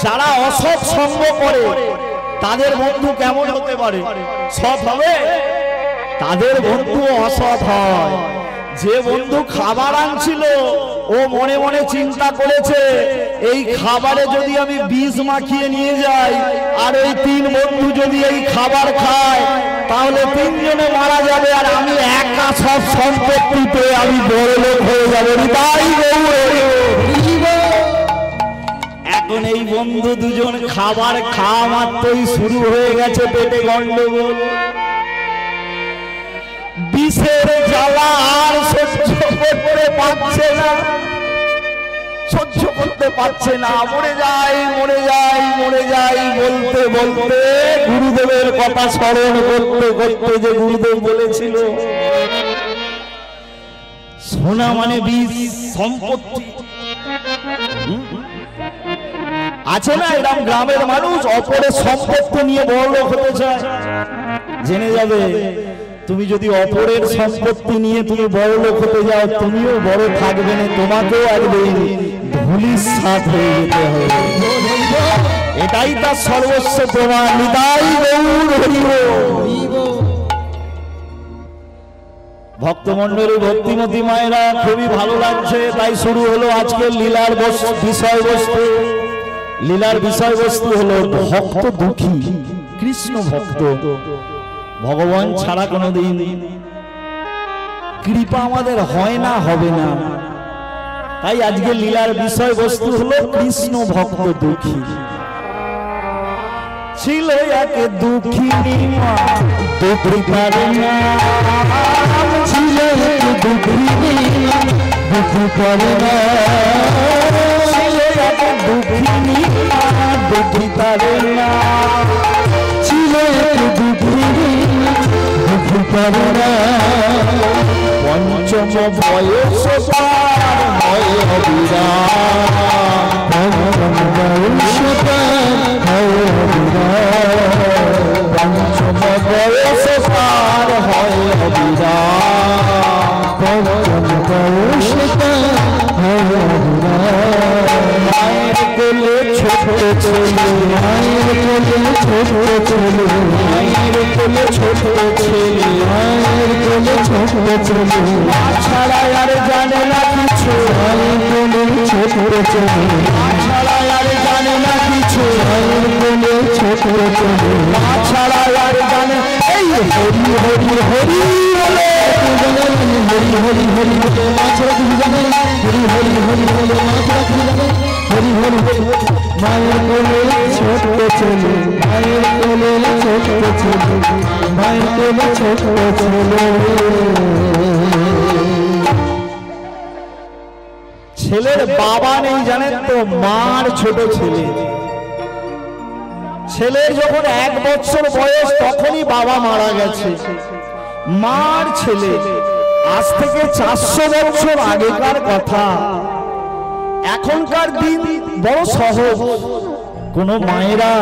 যারা অসৎ সঙ্গ করে তাদের বন্ধু কেমন হতে পারে? সৎ হবে? তাদের বন্ধু অসৎ হয়। যে বন্ধু খাবার আনছিল ও মনে মনে চিন্তা করেছে এই খাবারে যদি আমি বিষ মাখিয়ে নিয়ে যাই আর ওই তিন বন্ধু যদি এই খাবার খায় তাহলে তিনজনে মারা যাবে আর আমি একা সব সম্পত্তি পেয়ে আমি বড়লোক হয়ে যাবো। তাই এখন এই বন্ধু দুজন খাবার খাওয়া মাত্রই শুরু হয়ে গেছে পেটে গন্ডগোল। বিষের জ্বালা আর সহ্য করতে পারছে না, সহ্য করতে পারছে না, মরে যাই মরে যাই মরে যাই বলতে বলতে গুরুদেবের কথা স্মরণ করতে করতে যে গুরুদেব বলেছিল সোনা মানে বিষ, সম্পত্তি আছে না এরকম গ্রামের মানুষ অপরের সম্পত্তি নিয়ে বড়লোক হতে চায়। জেনে যাবে তুমি যদি অপরের সম্পত্তি নিয়ে তুমি বড়লোক হতে যাও তুমিও বড় থাকবে না, তোমাকেও একদিন ধুলির সাথ হয়ে যেতে হবে। এটাই তার সর্বস্ব প্রমাণ। নিতাই গৌর হরি বল। ভক্তমণ্ডলী ভক্তিমতী মায়েরা খুবই ভালো লাগছে, তাই শুরু হলো আজকের লীলার বিষয়বস্তু। লীলার বিষয়বস্তু হলো ভক্ত দুঃখী, কৃষ্ণ ভক্ত। ভগবান ছাড়া কোনোদিন কৃপা আমাদের হয় না, হবে না। তাই আজকে লীলার বিষয়বস্তু হলো কৃষ্ণ ভক্ত দুঃখী। ছিল এক দুঃখিনী মা, দুঃখী পারে না, ছিল এক দুঃখিনী মা, দুঃখী পারে না, ছিল এক দুঃখিনী মা, দুঃখী পারে না, ছিল এক দুঃখিনী মা, দুঃখী পারে না। পঞ্চম বয়স পার হয় অবিরাম, পঞ্চম বয়স পার হয় অবিরাম, পঞ্চম বয়স পার হয় অবিরাম, পঞ্চম বয়স পার হয় অবিরাম। মায়ের কোলে ছোট ছেলে, মায়ের কোলে ছোট ছেলে, মায়ের কোলে ছোট ছেলে, মায়ের কোলে ছোট ছেলে, মা ছাড়া আর জানে না কিছু, মায়ের কোলে ছোট ছেলে, মা ছাড়া আর জানে না কিছু, মায়ের কোলে ছোট ছেলে, মা ছাড়া আর জানে। এই হরি হরি হরি বলে হরি হরি হরি বলে মা ছাড়া কিছু জানে, হরি হরি হরি বলে মা ছাড়া কিছু জানে, হরি হরি হরি। মায়ের কোলে ছোট ছেলে, মায়ের কোলে ছোট ছেলে, মায়ের কোলে ছোট ছেলে। ছেলের বাবা নেই জানেন তো, মার ছোট ছেলে। ছেলের যখন 1 বছর বয়স তখনই বাবা মারা গেছে। মার ছেলে, আজ থেকে 400 বছর আগেকার কথা। এখনকার দিন বড় সহজ, কোন মায়েরা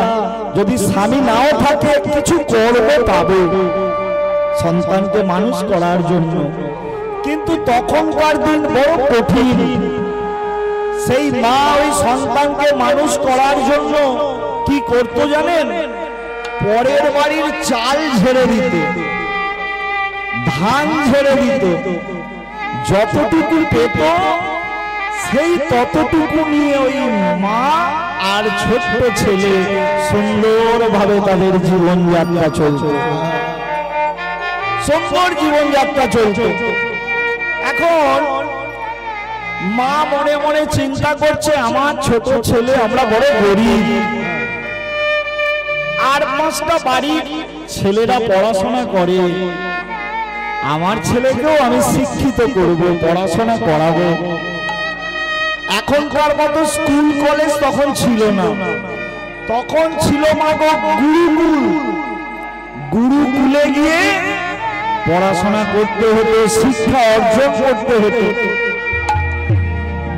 যদি স্বামী নাও থাকে কিছু করবে পাবে সন্তানকে মানুষ করার জন্য, কিন্তু তখনকার দিন বড় কঠিন। সেই মা ওই সন্তানকে মানুষ করার জন্য কি করতো জানেন? পরের বাড়ির চাল ঝেড়ে দিত, ধান ঝেড়ে দিত, যতটুকু পেত সেই ততটুকু নিয়ে ওই মা আর ছোট্ট ছেলে সুন্দরভাবে তাদের জীবনযাত্রা চলত, সুন্দর জীবনযাত্রা চলত। এখন মা মনে মনে চিন্তা করছে আমার ছোট ছেলে, আমরা বড় গরিব, 8-5টা বাড়ির ছেলেরা পড়াশোনা করে, আমার ছেলেকেও আমি শিক্ষিত করব, পড়াশোনা করাবো। এখনকার মতো স্কুল কলেজ তখন ছিল না, তখন ছিল মাগো গুরুকুল। গুরুকুলে গিয়ে পড়াশোনা করতে হতো, শিক্ষা অর্জন করতে হতো।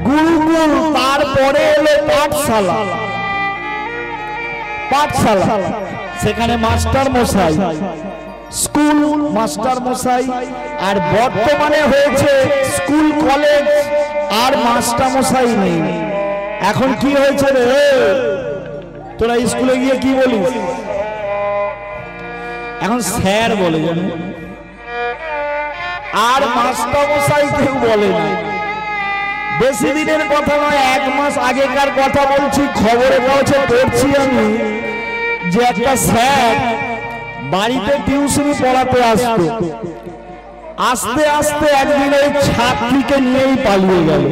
গুরুকুল, তারপরে এলো পাঠশালা। পাঠশালা, সেখানে মাস্টার মশাই, স্কুল মাস্টার মশাই। আর বর্তমানে হয়েছে স্কুল কলেজ আর মাস্টার মশাই নেই। এখন কি হয়েছে রে, তোরা স্কুলে গিয়ে কি বলিস? এখন স্যার বলে জানো, আর মাস্টারমশাই কেউ বলে না। বেশি দিনের কথা নয়, 1 মাস আগেকার কথা বলছি। খবরে কাগজে পড়ছি আমি যে একটা স্যার বাড়িতে টিউশনি পড়াতে আসতো, আস্তে আস্তে একদিন ওই ছাত্রীকে নিয়েই পালিয়ে গেল।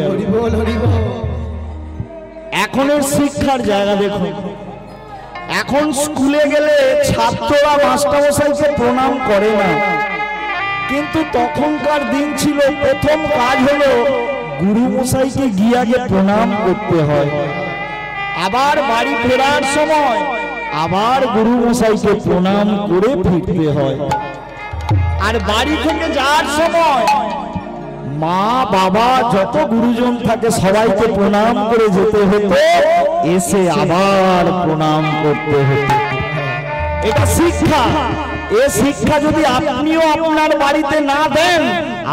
এখনের শিক্ষার জায়গা দেখুন, এখন স্কুলে গেলে ছাত্ররা মাস্টারমশাইকে প্রণাম করে না, কিন্তু তখনকার দিন ছিল প্রথম কাজ হলো গুরুমশাইকে গিয়ে আগে প্রণাম করতে হয়। আবার বাড়ি ফেরার সময় আবার গুরুমশাইকে প্রণাম করে ফিরতে হয়। আর বাড়ি থেকে যাওয়ার সময় মা বাবা যত গুরুজন থাকে সবাইকে প্রণাম করে যেতে হতো, এসে আবার প্রণাম করতে হতো। এটা শিক্ষা। এই শিক্ষা যদি আপনিও আপনার বাড়িতে না দেন,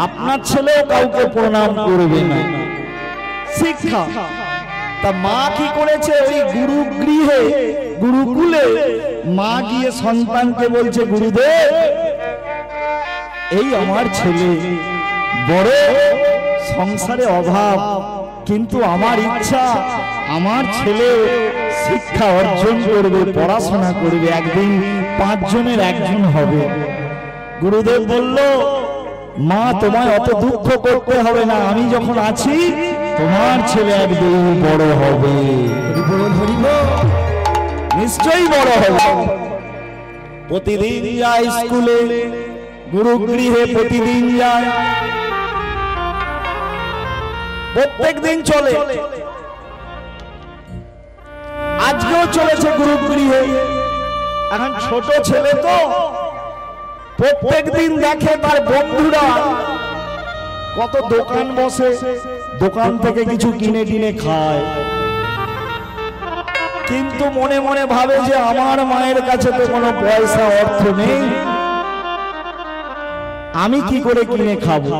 আপনার ছেলেও কাউকে প্রণাম করবে না। শিক্ষা। তা মা কি করেছে, ওই গুরুগৃহে গুরুকুলে মা গিয়ে সন্তানকে বলছে, গুরুদেব এই আমার ছেলে, বড় সংসারে অভাব, কিন্তু আমার ইচ্ছা আমার ছেলে শিক্ষা অর্জন করবে, পড়াশোনা করবে, একদিন 5 জনের একজন হবে। গুরুদেব বলল, মা তোমায় অত দুঃখ করতে হবে না, আমি যখন আছি তোমার ছেলে একদিন বড় হবে, নিশ্চয়ই বড় হবে। প্রতিদিন যায় স্কুলে, গুরুগৃহে প্রতিদিন যায়, প্রত্যেক দিন চলে, আজকেও চলেছে গুরুগৃহে। এখন ছোট ছেলে তো প্রত্যেক দিন দেখে তার বন্ধুরা কত দোকান বসে, দোকান থেকে কিছু কিনে কিনে খায়, কিন্তু মনে মনে ভাবে যে আমার মায়ের কাছে তো কোনো পয়সা অর্থ নেই, আমি কি করে কিনে খাবো।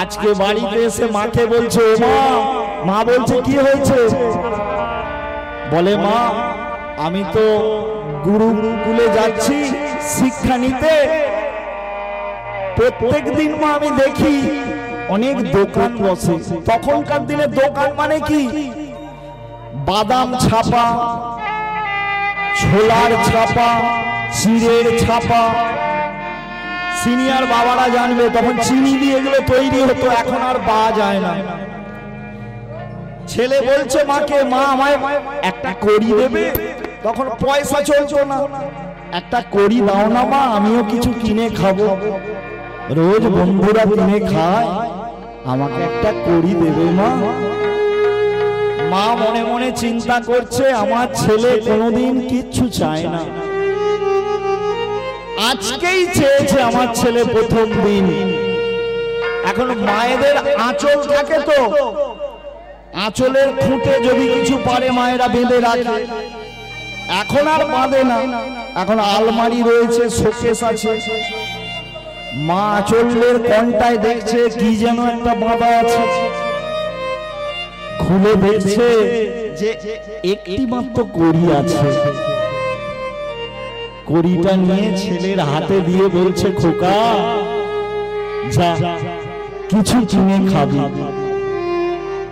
আজকে বাড়িতে এসে মাকে বলছে, মা, মা বলছে কি হয়েছে? বলে, মা আমি তো গুরুকুলে যাচ্ছি শিক্ষা নিতে, প্রত্যেক দিন মা আমি দেখি অনেক দোকান বসে। তখনকার দিনে দোকান মানে কি, বাদাম ছাপা, ছোলার ছাপা, চিড়ের ছাপা, সিনিয়র বাবারা জানবে, তখন চিনি দিয়ে এগুলো তৈরি হতো, এখন আর পাওয়া যায় না। ছেলে বলছে মাকে, মা আমায় একটা কড়ি দেবে, তখন পয়সা চলতো না, একটা কড়ি দাও না মা, আমিও কিছু কিনে খাবো, রোজ বন্ধুরা কিনে খায়, আমাকে একটা কড়ি দেবে মা। মা মনে মনে চিন্তা করছে, আমার ছেলে কোনোদিন কিচ্ছু চায় না, আজকেই চেয়েছে আমার ছেলে প্রথম দিন। এখন মায়েদের আঁচল থাকে তো, আঁচলের খুঁটে যদি কিছু পারে মায়েরা বেঁধে রাখে, এখন আর বাঁধে না, এখন আলমারি রয়েছে, শোকেস আছে। মা আঁচলের কোণটায় দেখছে কি যেন একটা বাঁধা আছে, খুলে দেখছে যে একটি মাত্র কড়ি আছে। কড়িটা নিয়ে ছেলের হাতে দিয়ে বলছে, খোকা যা কিছু কিনে খাবি।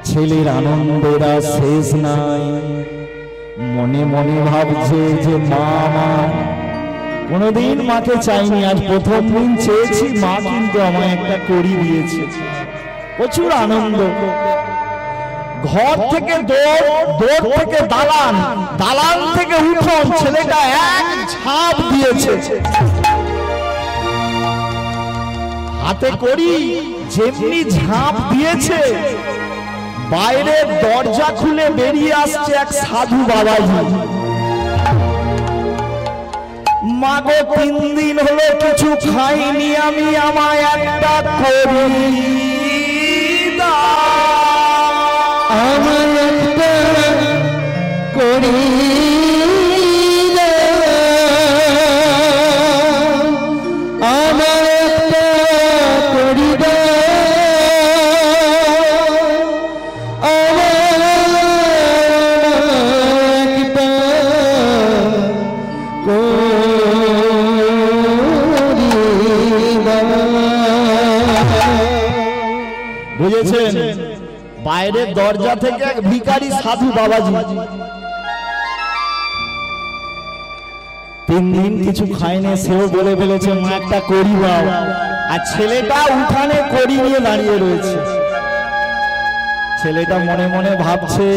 ছেলের আনন্দের আর শেষ নাই, মনে মনে ভাবছে যে মা আমার, কোনদিন মাকে চাইনি, আজ প্রথম দিন চেয়েছি, মা কিন্তু আমায় একটা কড়ি দিয়েছে। প্রচুর আনন্দ। ঘর থেকে দৌড়, দৌড় থেকে দালান, দালান থেকে উঠোন, ছেলেটা এক ঝাঁপ দিয়েছে, হাতে কড়ি, যেমনি ঝাঁপ দিয়েছে বাইরে দরজা খুলে বেরিয়ে আসছে এক সাধু বাবাজি। মাগো 3 দিন হলো কিছু খাইনি আমি, আমায় একটা কড়ি দাও, আমায় একটা কড়ি দাও, আমায় একটা কড়ি দাও, আমায় বাইরের দরজা থেকে এক ভিখারি সাধু বাবাজি 3 দিন কিছু খায়নি, সেও বলে ফেলেছে মা একটা কড়ি দাও। আর ছেলেটা উঠানে কড়ি নিয়ে দাঁড়িয়ে রয়েছে। ছেলেটা মনে মনে ভাবছে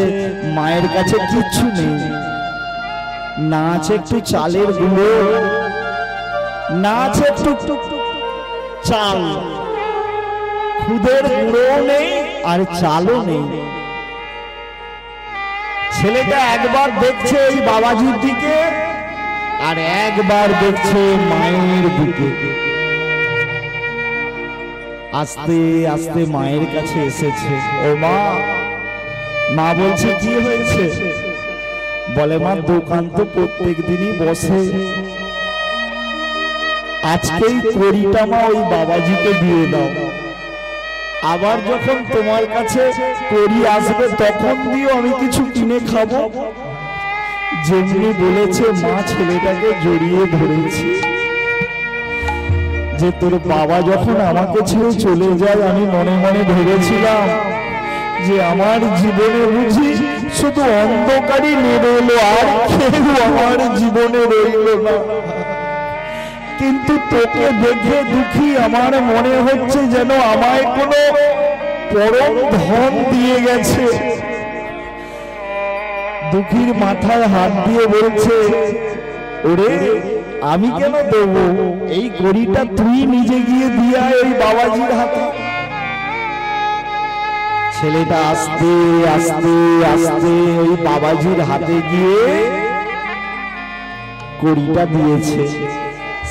মায়ের কাছে কিচ্ছু নেই, না আছে একটু চালের গুঁড়ো, না আছে একটু চাল, খুদের গুঁড়ো নেই আর চালও নেই। ছেলেটা একবার দেখছে এই বাবাজির দিকে আর একবার দেখছে মায়ের দিকে। আস্তে আস্তে মায়ের কাছে এসেছে। ও মা, মা বলছে কি হয়েছে? বলে মা দোকান তো প্রত্যেক দিনই বসে, আজকেই কড়িটা মা ওই বাবাজিকে দিয়ে দাও, আবার যখন তোমার কাছে কড়ি আসবে তখন দিও, আমি কিছু কিনে খাবো। যেমনি বলেছে মা ছেলেটাকে জড়িয়ে ধরেছি যে তোর বাবা যখন আমাকে ছেড়ে চলে যায় আমি মনে মনে ভেবেছিলাম যে আমার জীবনে বুঝি শুধু অন্ধকারই নেমে এলো, আর কেউ আমার জীবনে রইল না। কিন্তু তোকে দেখে দুঃখী আমার মনে হচ্ছে যেন আমায় কোনো পরম ধন দিয়ে গেছে। দুঃখীর মাথায় হাত দিয়ে বলছে ওরে আমি কেন দেব, এই কড়িটা তুই নিজে গিয়ে দিয়া এই বাবাজির হাতে। ছেলেটা আস্তে আস্তে আস্তে ওই বাবাজির হাতে গিয়ে কড়িটা দিয়েছে,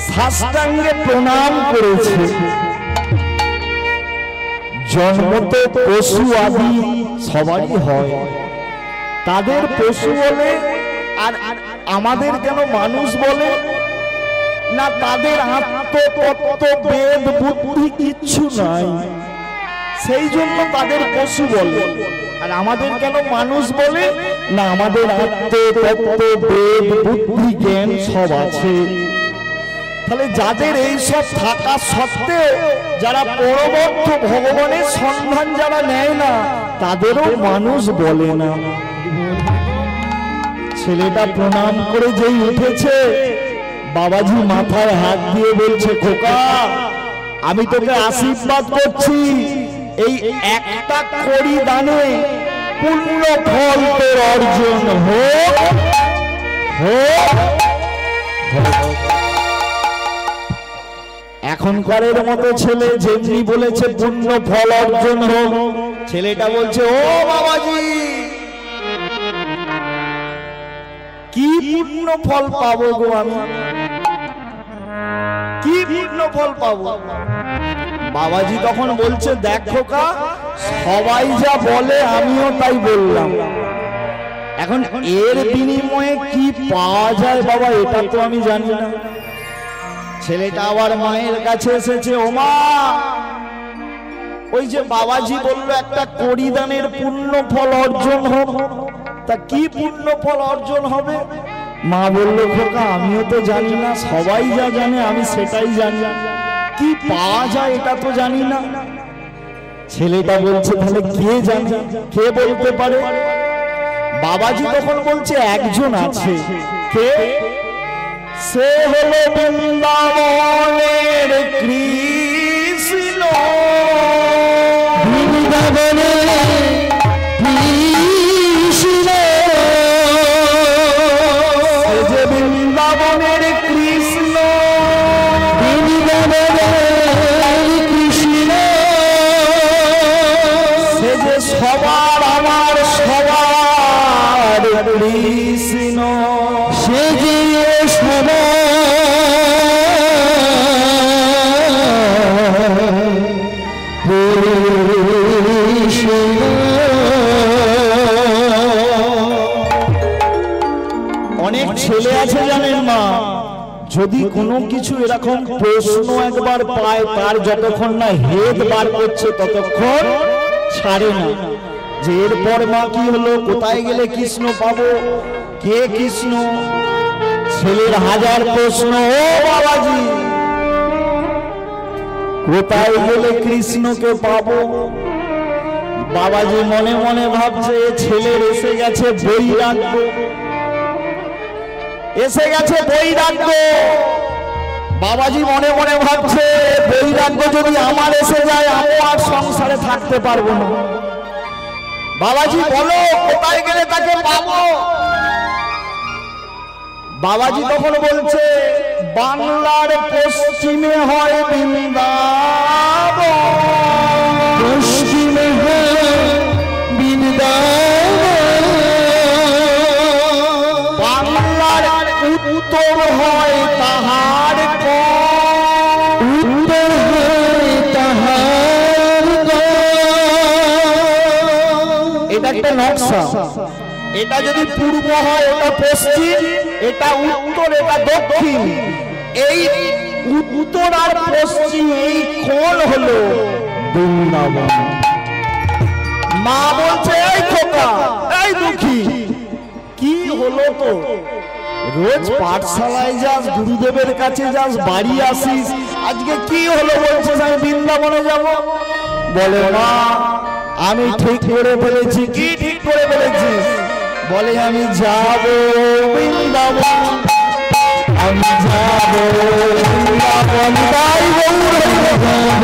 সাষ্টাঙ্গে প্রণাম করেছে। জন্ম তো পশু আদি সবারই হয়, তাদের পশু বলে আর আমাদের কেন মানুষ বলে না? তাদের আত্মতত্ত্ব বেদ বুদ্ধি কিচ্ছু নাই, সেই জন্য তাদের পশু বলে। আর আমাদের কেন মানুষ বলে না? আমাদের আত্মতত্ত্ব বেদ বুদ্ধি জ্ঞান সব আছে। তাহলে যাদের এই সব থাকা সত্ত্বেও যারা পরবর্ত ভগবানের সন্ধান যারা নেয় না তাদেরও মানুষ বলে না। ছেলেটা প্রণাম করে যেই উঠেছে বাবাজি মাথায় হাত দিয়ে বলছে খোকা আমি তোকে আশীর্বাদ করছি, এই একটা কড়ি দানে পূর্ণ ফল তোর অর্জন হোক। এখনকারের মতো ছেলে যেমনি বলেছে পূর্ণ ফল অর্জন হোক, ছেলেটা বলছে ও বাবাজি কি পূর্ণ ফল পাবো গো, আমি কি পূর্ণ ফল পাবো? বাবাজি তখন বলছে দেখ খোকা সবাই যা বলে আমিও তাই বললাম, এখন এর বিনিময়ে কি পাওয়া যায় বাবা এটা তো আমি জানি না। ছেলেটা আবার মায়ের কাছে এসেছে, ও মা ওই যে বাবাজি বললো একটা কড়ি দানের পূর্ণ ফল অর্জন হোক, তা কি পূর্ণ ফল অর্জন হবে? মা বললো খোকা আমিও তো জানি না, সবাই যা জানে আমি সেটাই জানি, কি পাওয়া যায় এটা তো জানি না। ছেলেটা বলছে তাহলে কে জানে, কে বলতে পারে? বাবাজি তখন বলছে একজন আছে, কে? সে হলো বৃন্দাবনের কৃষ্ণ, বৃন্দাবনের কৃষ্ণ, সে যে বৃন্দাবনের কৃষ্ণ, বৃন্দাবনের কৃষ্ণ, সে যে সবার আমার সবার কৃষ্ণ, সে যে অনেক ছেলে আছে জানেন মা, যদি কোনো কিছু এরকম প্রশ্ন একবার পায় তার যতক্ষণ না হেড বার করছে ততক্ষণ ছাড়ে না, যে এরপর মা কি হলো, কোথায় গেলে কৃষ্ণ পাবো, কে কৃষ্ণ? ছেলের হাজার প্রশ্ন, ও বাবাজি কোথায় গেলে কৃষ্ণকে পাবো? বাবাজি মনে মনে ভাবছে ছেলের এসে গেছে বৈরাগ্য, এসে গেছে বৈরাগ্য। বাবাজি মনে মনে ভাবছে বৈরাগ্য যদি আমার এসে যায় আমি আর সংসারে থাকতে পারবো না। বাবাজি বলো কোথায় গেলে তাকে পাবো? বাবাজি তখন বলছে বাংলার পশ্চিমে হয় বৃন্দাবন, পশ্চিমে হয় বৃন্দাবন, বাংলার উত্তর হয় তাহার উত্তর হয় তাহার। এটা একটা নকশা, এটা যদি পূর্ব হয় এটা পশ্চিম, এটা উত্তর, এটা দক্ষিণ। এই উত্তর আর পশ্চিম এই কোণ হলো বৃন্দাবন। মা বলছে এই খোকা, এই দুঃখী, কি হলো তো? রোজ পাঠশালায় যাস, গুরুদেবের কাছে যাস, বাড়ি আসিস, আজকে কি হলো? বলছে আমি বৃন্দাবনে যাব। বলে মা আমি ঠিক করে ফেলেছি। কি ঠিক করে ফেলেছিস? বলে আমি যাব বৃন্দাবন, আমি যাব বৃন্দাবন, তাই যাব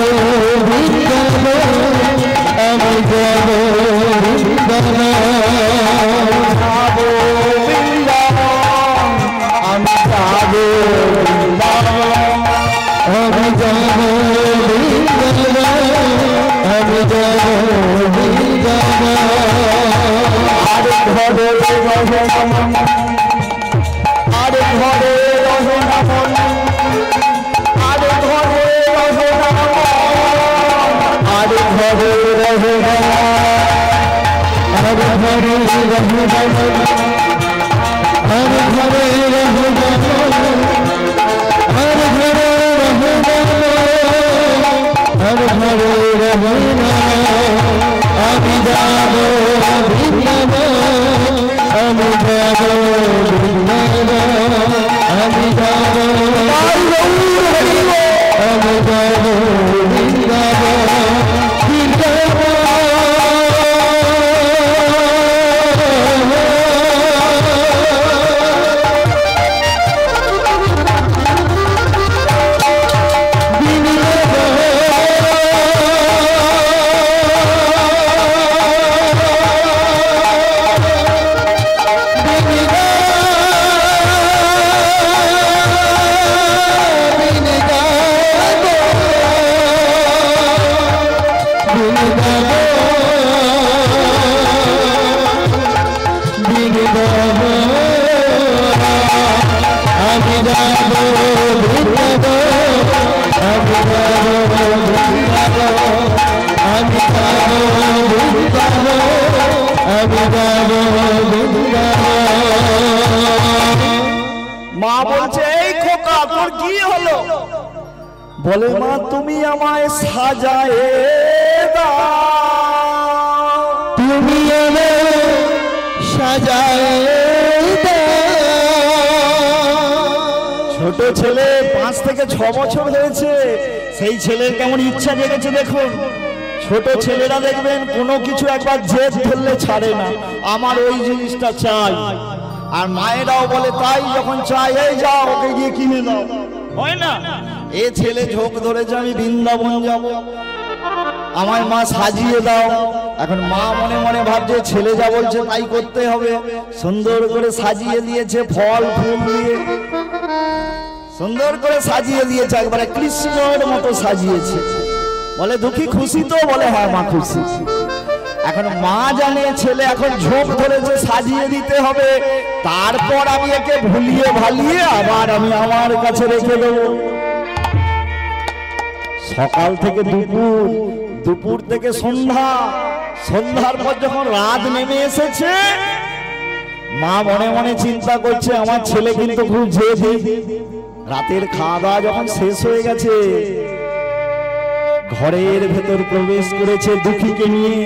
বৃন্দাবন, আমি যাব বৃন্দাবন, যাব বৃন্দাবন, আমি যাব বৃন্দাবন, আমি যাব বৃন্দাবন, আমি যাব বৃন্দাবন। আরে ঘরে রহে নাম, আরে ঘরে রহে নাম, আরে ঘরে রহে নাম, আরে ঘরে রহে নাম, আরে ঘরে রহে নাম, আরে ঘরে রহে নাম, আরে ঘরে রহে নাম, আরে ঘরে রহে নাম। আমি যাব বৃন্দাবন, আমি যাব বৃন্দাবন, আমি যাব, আমি যাব বৃন্দাবন, বৃন্দাবন। মা বলছে এই খোকা তোর কি হলো? বলে মা তুমি আমায় সাজায়ে দাও, তুমি আমায় সাজায়ে দাও। ছোট ছেলে 5 থেকে 6 বছর হয়েছে, সেই ছেলের কেমন ইচ্ছা জেগেছে দেখুন। ছোট ছেলেরা দেখবেন কোনো কিছু একবার জেদ ধরলে ছাড়ে না, আমার ওই জিনিসটা চাই। আর মায়েরাও বলে তাই যখন চাই এই যাও ওকে গিয়ে কিনে দাও, হয় না? এ ছেলে ঝোঁক ধরেছে আমি বৃন্দাবন যাব, আমার মা সাজিয়ে দাও। এখন মা মনে মনে ভাবছে ছেলে যা বলছে তাই করতে হবে। সুন্দর করে সাজিয়ে দিয়েছে, ফল ফুল দিয়ে সুন্দর করে সাজিয়ে দিয়েছে, একবারে কৃষ্ণের মতো সাজিয়েছে। বলে দুঃখী খুশি তো? বলে হ্যাঁ মা খুশি। এখন মা জানে ছেলে এখন ঝোঁক ধরেছে সাজিয়ে দিতে হবে, তারপর আমি একে ভুলিয়ে ভালিয়ে আবার আমি আমার কাছে রেখে দেবো। সকাল থেকে দুপুর, দুপুর থেকে সন্ধ্যা, সন্ধ্যার পর যখন রাত নেমে এসেছে মা মনে মনে চিন্তা করছে আমার ছেলে কিন্তু খুব জেদি। রাতের খাওয়া দাওয়া যখন শেষ হয়ে গেছে ঘরের ভেতর প্রবেশ করেছে দুঃখীকে নিয়ে।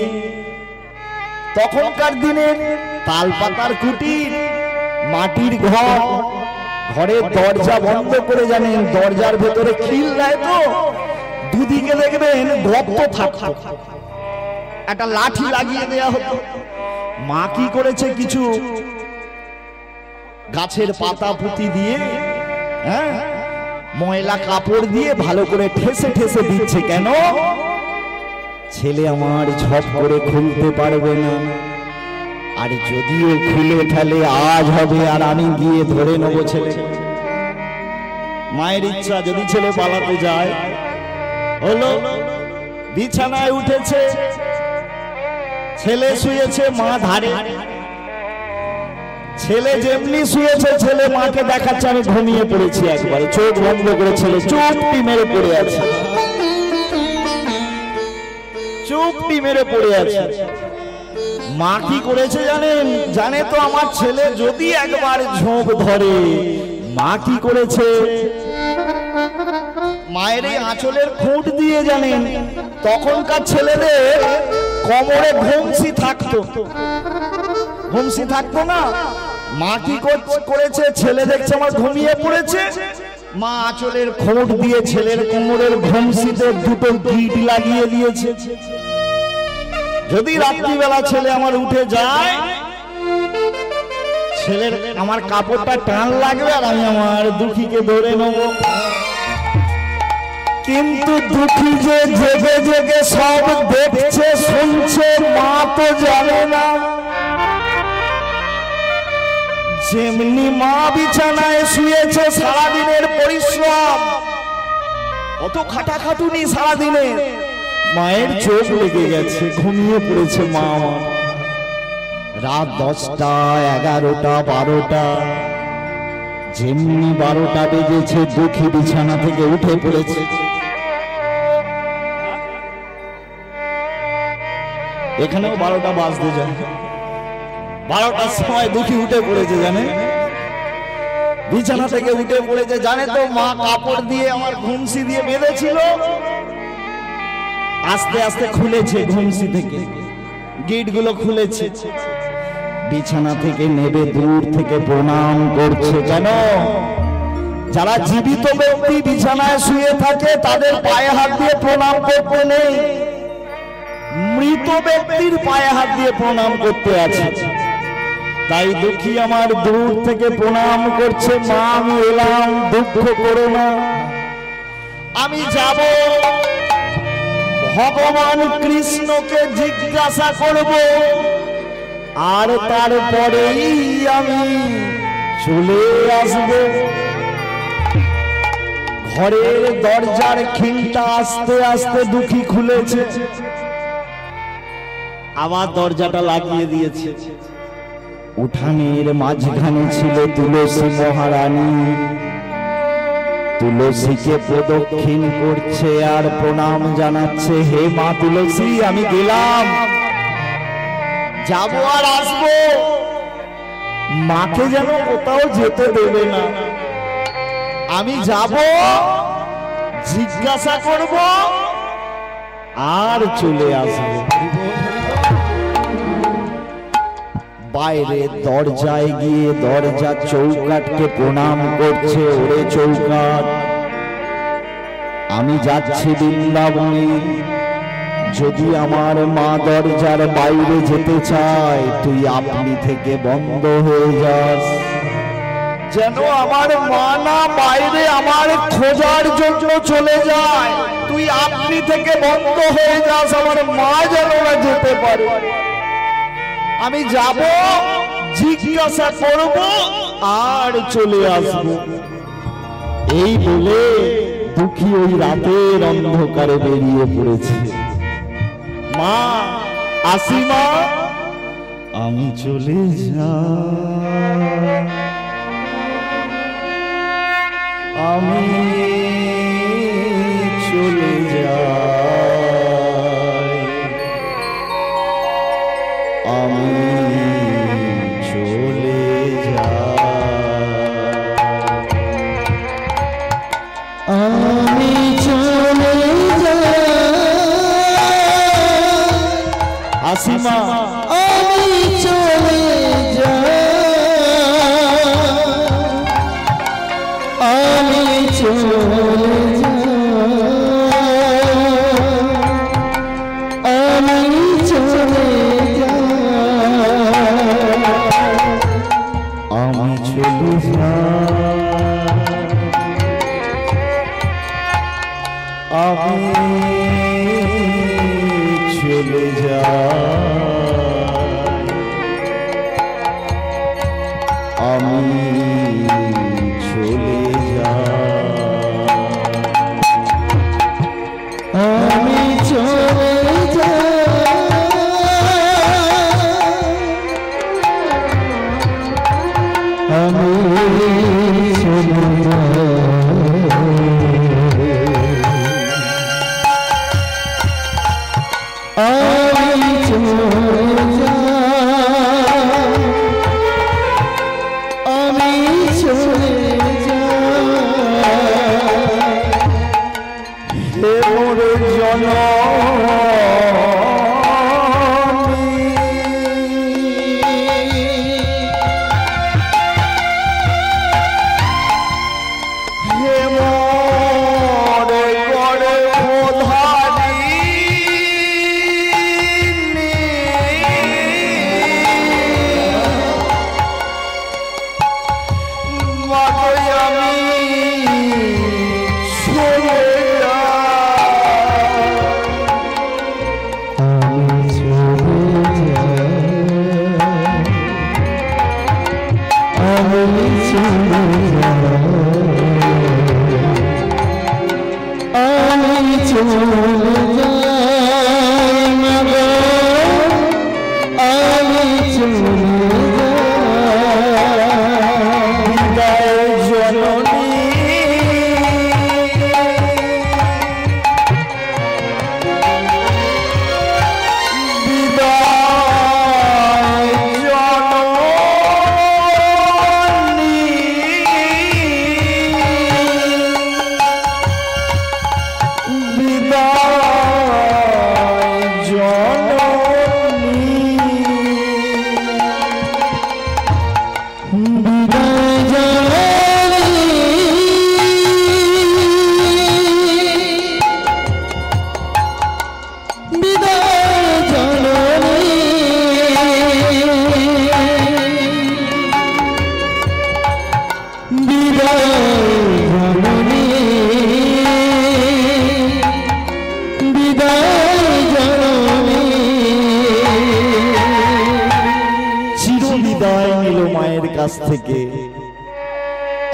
তখনকার দিনের তালপাতার কুটির, মাটির ঘর, ঘরের দরজা বন্ধ করে জানেন দরজার ভেতরে খিল দেয় তো, দুদিকে দেখবেন গর্ত থাকতো। একটা লাঠি লাগিয়ে দেয়া হতো। মা কি করেছে, কিছু গাছের পাতা পুঁতি দিয়ে, হ্যাঁ, ময়লা কাপড় দিয়ে ভালো করে ঠেসে ঠেসে দিচ্ছে। কেন? ছেলে আমার ঝপ করে খুলতে পারবে না, আর যদিও খুলে ফেলে আজ হবে আর আমি গিয়ে ধরে নেব ছেলে। মায়ের ইচ্ছা, যদি ছেলে পালাতে যায়, হলো বিছানায় উঠেছে, ছেলে শুয়েছে, মা ধারে। ছেলে যেমনি শুয়েছে, ছেলে মাকে দেখাচ্ছে আমি ঘুমিয়ে পড়েছি। একবারে চোখ বন্ধ করে ছেলে চুপটি মেরে পড়ে আছে, চুপটি মেরে পড়ে আছে। মা কি করেছে জানেন? জানে তো আমার ছেলে যদি একবার ঝোঁক ধরে। মা কি করেছে? মায়ের এই আঁচলের খুঁট দিয়ে, জানেন তখনকার ছেলেদের কোমরে ঘুমসি থাকতো, ঘুমসি থাকতো না। মা কি করেছে? ছেলে দেখছে আমার ঘুমিয়ে পড়েছে, মা আঁচলের খুঁট দিয়ে ছেলের কোমরের ঘুমসিতে দুটো গিট লাগিয়ে দিয়েছে। যদি রাত্রিবেলা ছেলে আমার উঠে যায়, ছেলের আমার কাপড়টা টান লাগবে আর আমি আমার দুঃখীকে ধরে নেব। কিন্তু দুঃখী যে জেগে জেগে সব দেখছে শুনছে, মা তো জানে না। যেমনি মা বিছানায় শুয়েছে, সারাদিনের পরিশ্রম, কত খাটাখাটুনি সারাদিনে, মায়ের চোখ লেগে গেছে, ঘুমিয়ে পড়েছে মা আমার। রাত 10টা, 11টা, 12টা, যেমনি 12টা বেজেছে, দুঃখী বিছানা থেকে উঠে পড়েছে। এখানেও 12টা বাজতে যায়, 12টার সময় দুঃখী উঠে পড়েছে, জানে বিছানা থেকে উঠে পড়েছে। জানে তো মা কাপড় দিয়ে আমার ঘুমসি দিয়ে বেঁধেছিল, আস্তে আস্তে খুলেছে, ঘুমসি থেকে গিট গুলো খুলেছে। বিছানা থেকে নেবে দূর থেকে প্রণাম করছে। কেন? যারা জীবিত ব্যক্তি বিছানায় শুয়ে থাকে তাদের পায়ে হাত দিয়ে প্রণাম করতে নেই, মৃত ব্যক্তির পায়ে হাত দিয়ে প্রণাম করতে আছে। তাই দুঃখী আমার দূর থেকে প্রণাম করছে, মা আমি এলাম, দুঃখ করো না, আমি যাব ভগবান কৃষ্ণকে জিজ্ঞাসা করব, আর তারপরেই আমি চলে আসব। ঘরের দরজার খিলটা আস্তে আস্তে দুঃখী খুলেছে, আবার দরজাটা লাগিয়ে দিয়েছে। উঠানের মাঝখানে ছিল তুলসী মহারানী, তুলসীকে প্রদক্ষিণ করছে আর প্রণাম জানাচ্ছে, হে মা তুলসী আমি গেলাম, যাবো আর আসবো, মাকে যেন কোথাও যেতে দেবে না, আমি যাব, জিজ্ঞাসা করব আর চলে আসবো। বাইরে দরজায় গিয়ে দরজা চৌকাটকে প্রণাম করছে, ওরে চৌকাট আমি যাচ্ছি বৃন্দাবনে, যদি আমার মা দরজার বাইরে যেতে চায় তুই আপনি থেকে বন্ধ হয়ে যাস, যেন আমার মা না বাইরে আমার খোঁজার জন্য চলে যায়, তুই আপনি থেকে বন্ধ হয়ে যাস, আমার মা যেন না যেতে পারে, আমি যাব, জিজ্ঞাসা করব আর চলে আসব। এই বলে দুঃখী ওই রাতের অন্ধকারে বেরিয়ে পড়েছে। মা আসি মা, আমি চলে যাই, আমি চলে যাই, আমি চলে যাই, আমি চলে যাই, আসিমা আমি চলে যাই, আমি চলে যাই, আমি চলে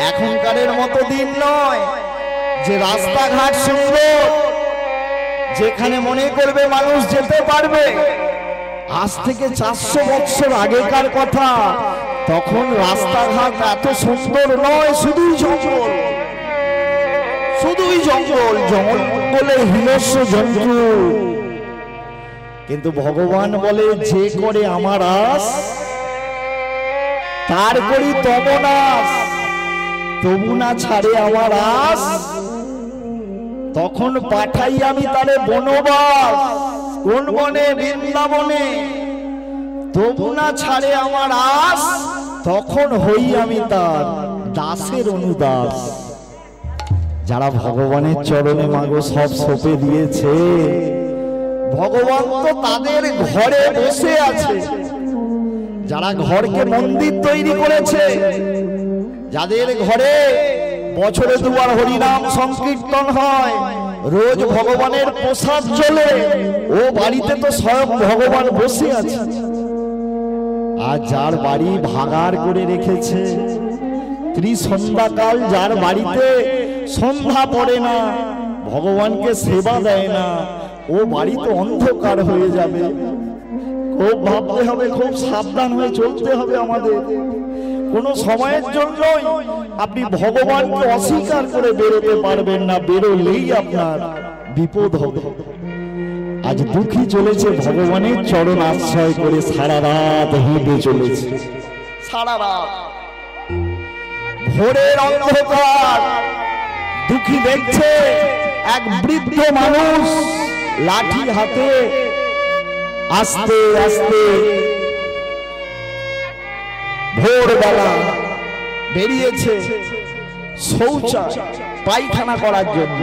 এখনকারের মতো দিন নয় যে রাস্তাঘাট সুন্দর, যেখানে মনে করবে মানুষ যেতে পারবে। আজ থেকে 400 বছর আগেকার কথা, তখন রাস্তাঘাট এত সুন্দর নয়, শুধুই জঙ্গল, শুধুই জঙ্গল, জঙ্গলে হিংস্র জন্তু। কিন্তু ভগবান বলে, যে করে আমার আস তার করি তব নাশ, তবু না ছাড়ে আমার আস, তখন পাঠাই আমি তারে বনবাস। কোন বনে? বৃন্দাবনে। তবু না ছাড়ে আমার আস, তখন হই আমি তার দাসের অনুদাস। যারা ভগবানের চরণে মাগো সব সঁপে দিয়েছে, ভগবান তো তাদের ঘরে বসে আছে। যারা ঘরকে মন্দির তৈরি করেছে, যাদের ঘরে বছরে দুবার হরিনাম সংকীর্তন হয়, রোজ ভগবানের প্রসাদ চলে, ও বাড়িতে তো স্বয়ং ভগবান বসে আছে। আর যার বাড়ি ভাগার করে রেখেছে, ত্রিসন্ধ্যাকাল যার বাড়িতে সন্ধ্যা পড়ে না, ভগবানকে সেবা দেয় না, ও বাড়ি তো অন্ধকার হয়ে যাবে। খুব ভাবতে হবে, খুব সাবধান হয়ে চলতে হবে আমাদের। কোন সময়ের জন্যই আপনি ভগবানকে অস্বীকার করে বেরোতে পারবেন না, বেরোলেই আপনার বিপদ হবে। আজ দুঃখী চলেছে ভগবানের চরণ আশ্রয় করে, সারা রাত হেঁটে চলেছে, সারা রাত। ভোরের অন্ধকার দুঃখী দেখছে এক বৃদ্ধ মানুষ লাঠি হাতে আস্তে আস্তে ভোরবেলা বেরিয়েছে শৌচালয় পায়খানা করার জন্য।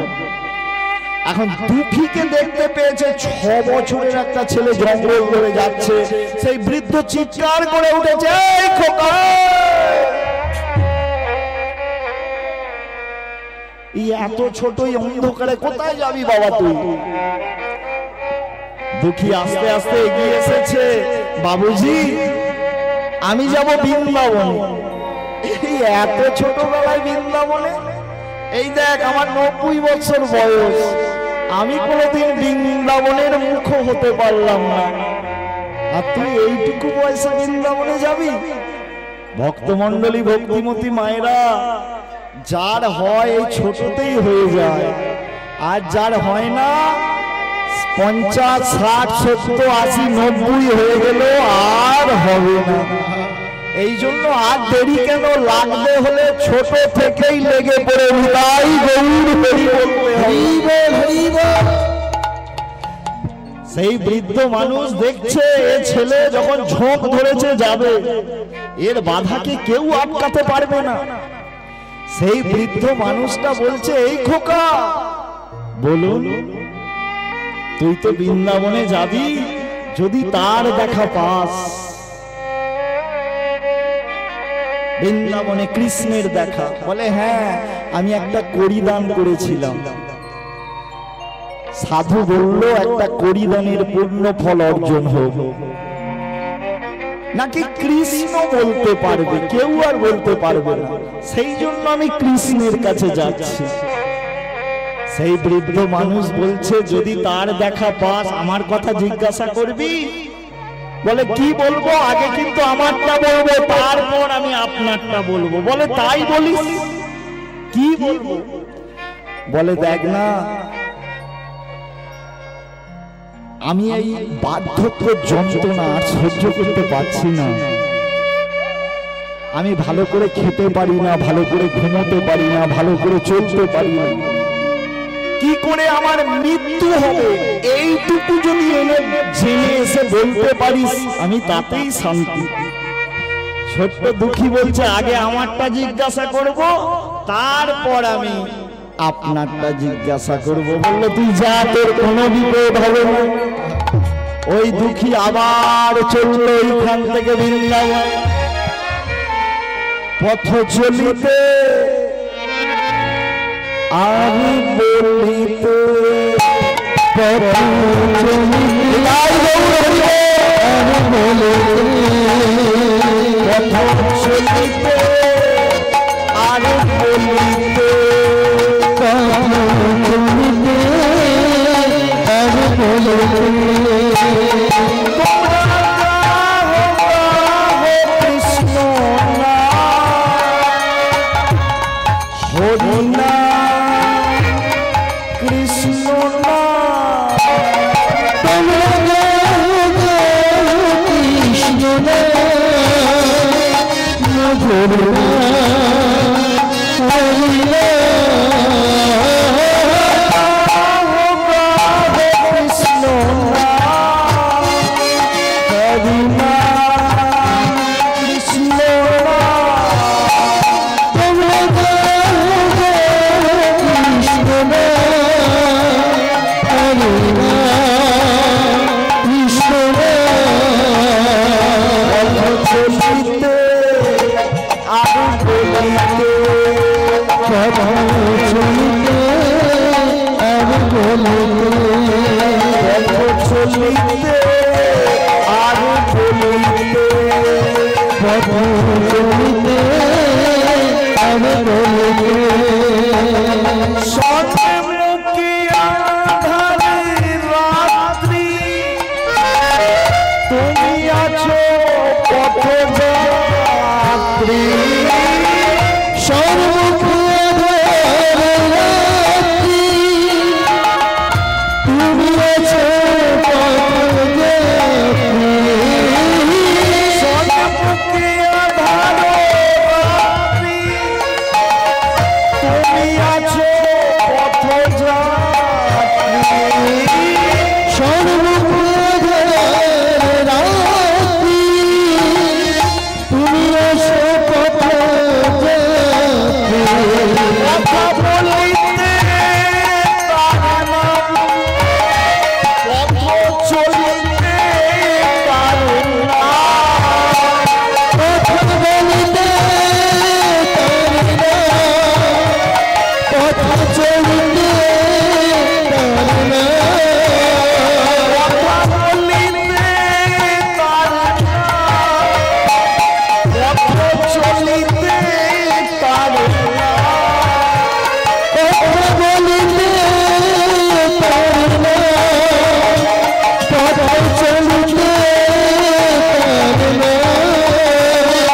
এখন দুঃখীকে দেখতে পেয়েছে, 6 বছরের একটা ছেলে জঙ্গল করে যাচ্ছে। সেই বৃদ্ধ চিৎকার করে উঠেছে, এই খোকা, এই এত ছোটই অন্ধকারে কোথায় যাবি বাবা তুই? দুঃখী আস্তে আস্তে এগিয়ে এসেছে, বাবুজি আমি যাব বৃন্দাবন। এই এত ছোটবেলায় বৃন্দাবনে? এই দেখ আমার 90 বছর বয়স, আমি কোনোদিন বৃন্দাবনের মুখ হতে পারলাম না, আর তুই এইটুকু বয়সে বৃন্দাবনে যাবি? ভক্তমণ্ডলী, ভক্তিমতী মায়েরা, যার হয় এই ছোটতেই হয়ে যায়, আর যার হয় না 50, 60, 70, 80, 90 হয়ে গেল আর হবে না। এই জন্য আর দেরি কেন, লাগবে হলে ছোট থেকেই লেগে পড়ে নিতাই গৌর হরি বলতে হবে। সেই বৃদ্ধ মানুষ দেখছে এ ছেলে যখন ঝোঁক ধরেছে যাবে, এর বাধাকে কেউ আটকাতে পারবে না। সেই বৃদ্ধ মানুষটা বলছে, এই খোকা বলুন, তুই তো বৃন্দাবনে যাবি, যদি তার দেখা পাস, বৃন্দাবনে কৃষ্ণের দেখা। বলে হ্যাঁ, আমি একটা কড়ি দান করেছিলাম। সাধু বলল, একটা কড়ি দানের পূর্ণ ফল অর্জন হোক। নাকি কৃষ্ণ বলতে পারবে, কেউ আর বলতে পারবে না, সেই জন্য আমি কৃষ্ণের কাছে যাচ্ছি। সেই বৃদ্ধ মানুষ বলছে, যদি তার দেখা পাস আমার কথা জিজ্ঞাসা করবি? বলে কি বলবো, আগে কিন্তু আমারটা বলবো, তারপর আমি আপনারটা বলবো। বলে তাই বলিস, কি বলবো? বলে দেখ না, আমি এই বার্ধক্য যন্ত্রণা সহ্য করতে পারছি না। আমি ভালো করে খেতে পারি না, ভালো করে ঘুমোতে পারি না, ভালো করে চলতে পারি না। কি করে আমার মৃত্যু হবে এইটুকু যদি এনে জেনে এসে বলতে পারিস, আমি তাতেই শান্তি। ছোট্ট দুঃখী বলছে, আগে আমারটা জিজ্ঞাসা করব, তারপর আমি আপনারটা জিজ্ঞাসা করব। বললো তুই যা, তোর কোনো বিপদ হবে না। ওই দুঃখী আবার চললো এইখান থেকে বৃন্দাবন। পথ চলিতে আমি বলিতে, পথ চলিতে আর বলিতে, কৃষ্ণ হরি না, কৃষ্ণ না,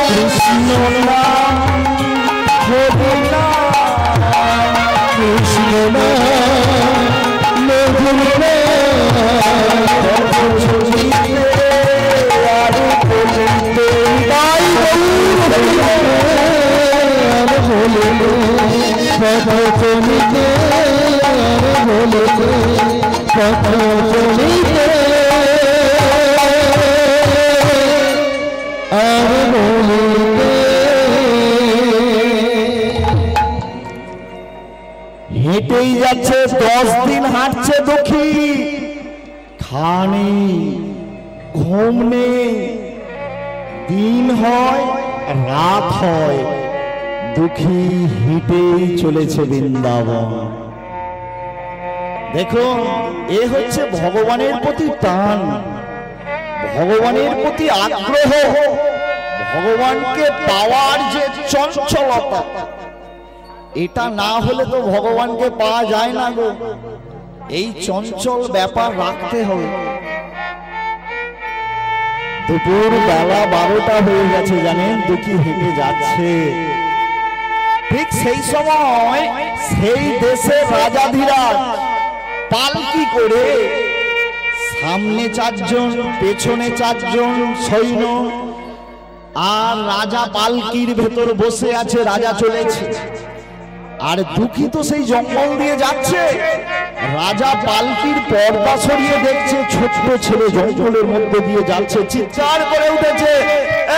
কৃষ্ণ না, হরি না, হরি না, না মধুরে আর বলিতে তাই আর বলিতে কত চলিতে আর বলিতে কত চলিতে আর বলিতে হেঁটেই যাচ্ছে 10 দিন হাঁটছে দুঃখী খানি ঘুম নেই দিন হয় রাত হয় দুঃখী হেঁটেই চলেছে বৃন্দাবন দেখুন এ হচ্ছে ভগবানের প্রতি টান ভগবানের প্রতি আগ্রহ ভগবানকে পাওয়ার যে চঞ্চলতা এটা না হলে তো ভগবানকে পাওয়া যায় না গো এই চঞ্চল ব্যাপার রাখতে হবে দুপুর বেলা 12টা হয়ে গেছে জানেন দুঃখী হেঁটে যাচ্ছে ঠিক সেই সময় সেই দেশের রাজাধিরাজ পালকি করে সামনে 4 জন পেছনে 4 জন সৈন্য আর রাজা পালকির ভেতর বসে আছে রাজা চলেছে আর দুঃখী তো সেই জঙ্গল দিয়ে যাচ্ছে রাজা পালকির পর্দা সরিয়ে দেখছে ছোট্ট ছেলে জঙ্গলের মধ্যে দিয়ে যাচ্ছে চিৎকার করে উঠেছে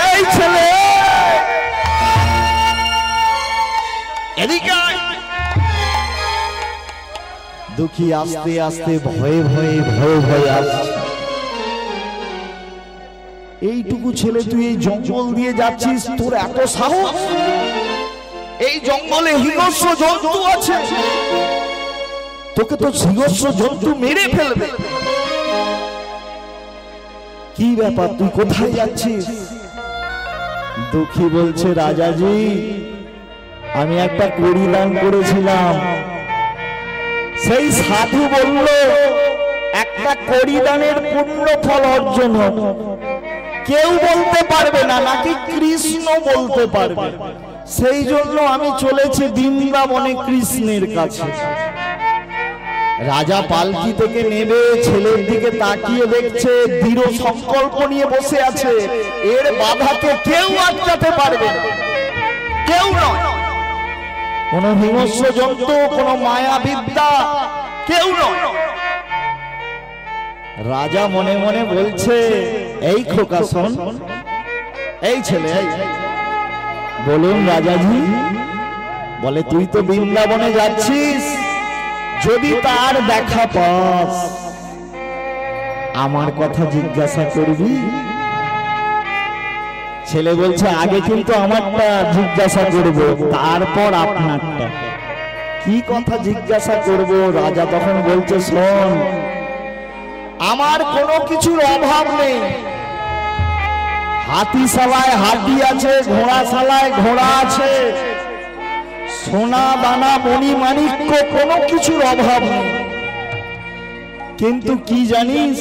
এই ছেলে এদিকে দুঃখী আস্তে আস্তে ভয়ে ভয়ে আসছে এইটুকু ছেলে তুই এই জঙ্গল দিয়ে যাচ্ছিস তোর এত সাহস এই জঙ্গলে হিংস্র জন্তু আছে তোকে তো হিংস্র জন্তু মেরে ফেলবে কি ব্যাপার তুই কোথায় যাচ্ছিস দুঃখী বলছে রাজাজি আমি একটা কড়ি দান করেছিলাম সেই সাধু বলল একটা কড়ি দানের পূর্ণ ফল অর্জন হবে কেউ বলতে পারবে না নাকি কৃষ্ণ বলতে পারবে সেই জন্য আমি চলেছি বৃন্দাবনে কৃষ্ণের কাছে রাজা পালকি থেকে নেমে ছেলের দিকে তাকিয়ে দেখছে দৃঢ় সংকল্প নিয়ে বসে আছে এর বাধাকে কেউ আটকাতে পারবে না কেউ নয় কোন হিংস্র জন্তু কোন মায়া বিদ্যা কেউ নয় রাজা মনে মনে বলছে এই খোকা শোন এই ছেলে বলুন রাজাজি বলে তুই তো বৃন্দাবনে যাচ্ছিস যদি তার দেখা পাস আমার কথা জিজ্ঞাসা করবি ছেলে বলছে আগে কিন্তু আমারটা জিজ্ঞাসা করব তারপর আপনারটা কি কথা জিজ্ঞাসা করব রাজা তখন বলছে শোন আমার কোনো কিছুর অভাব নেই হাতিশালায় হাতি আছে ঘোড়াশালায় ঘোড়া আছে সোনা দানা মণি মাণিক্য কোনো কিছুর অভাব নেই কিন্তু কি জানিস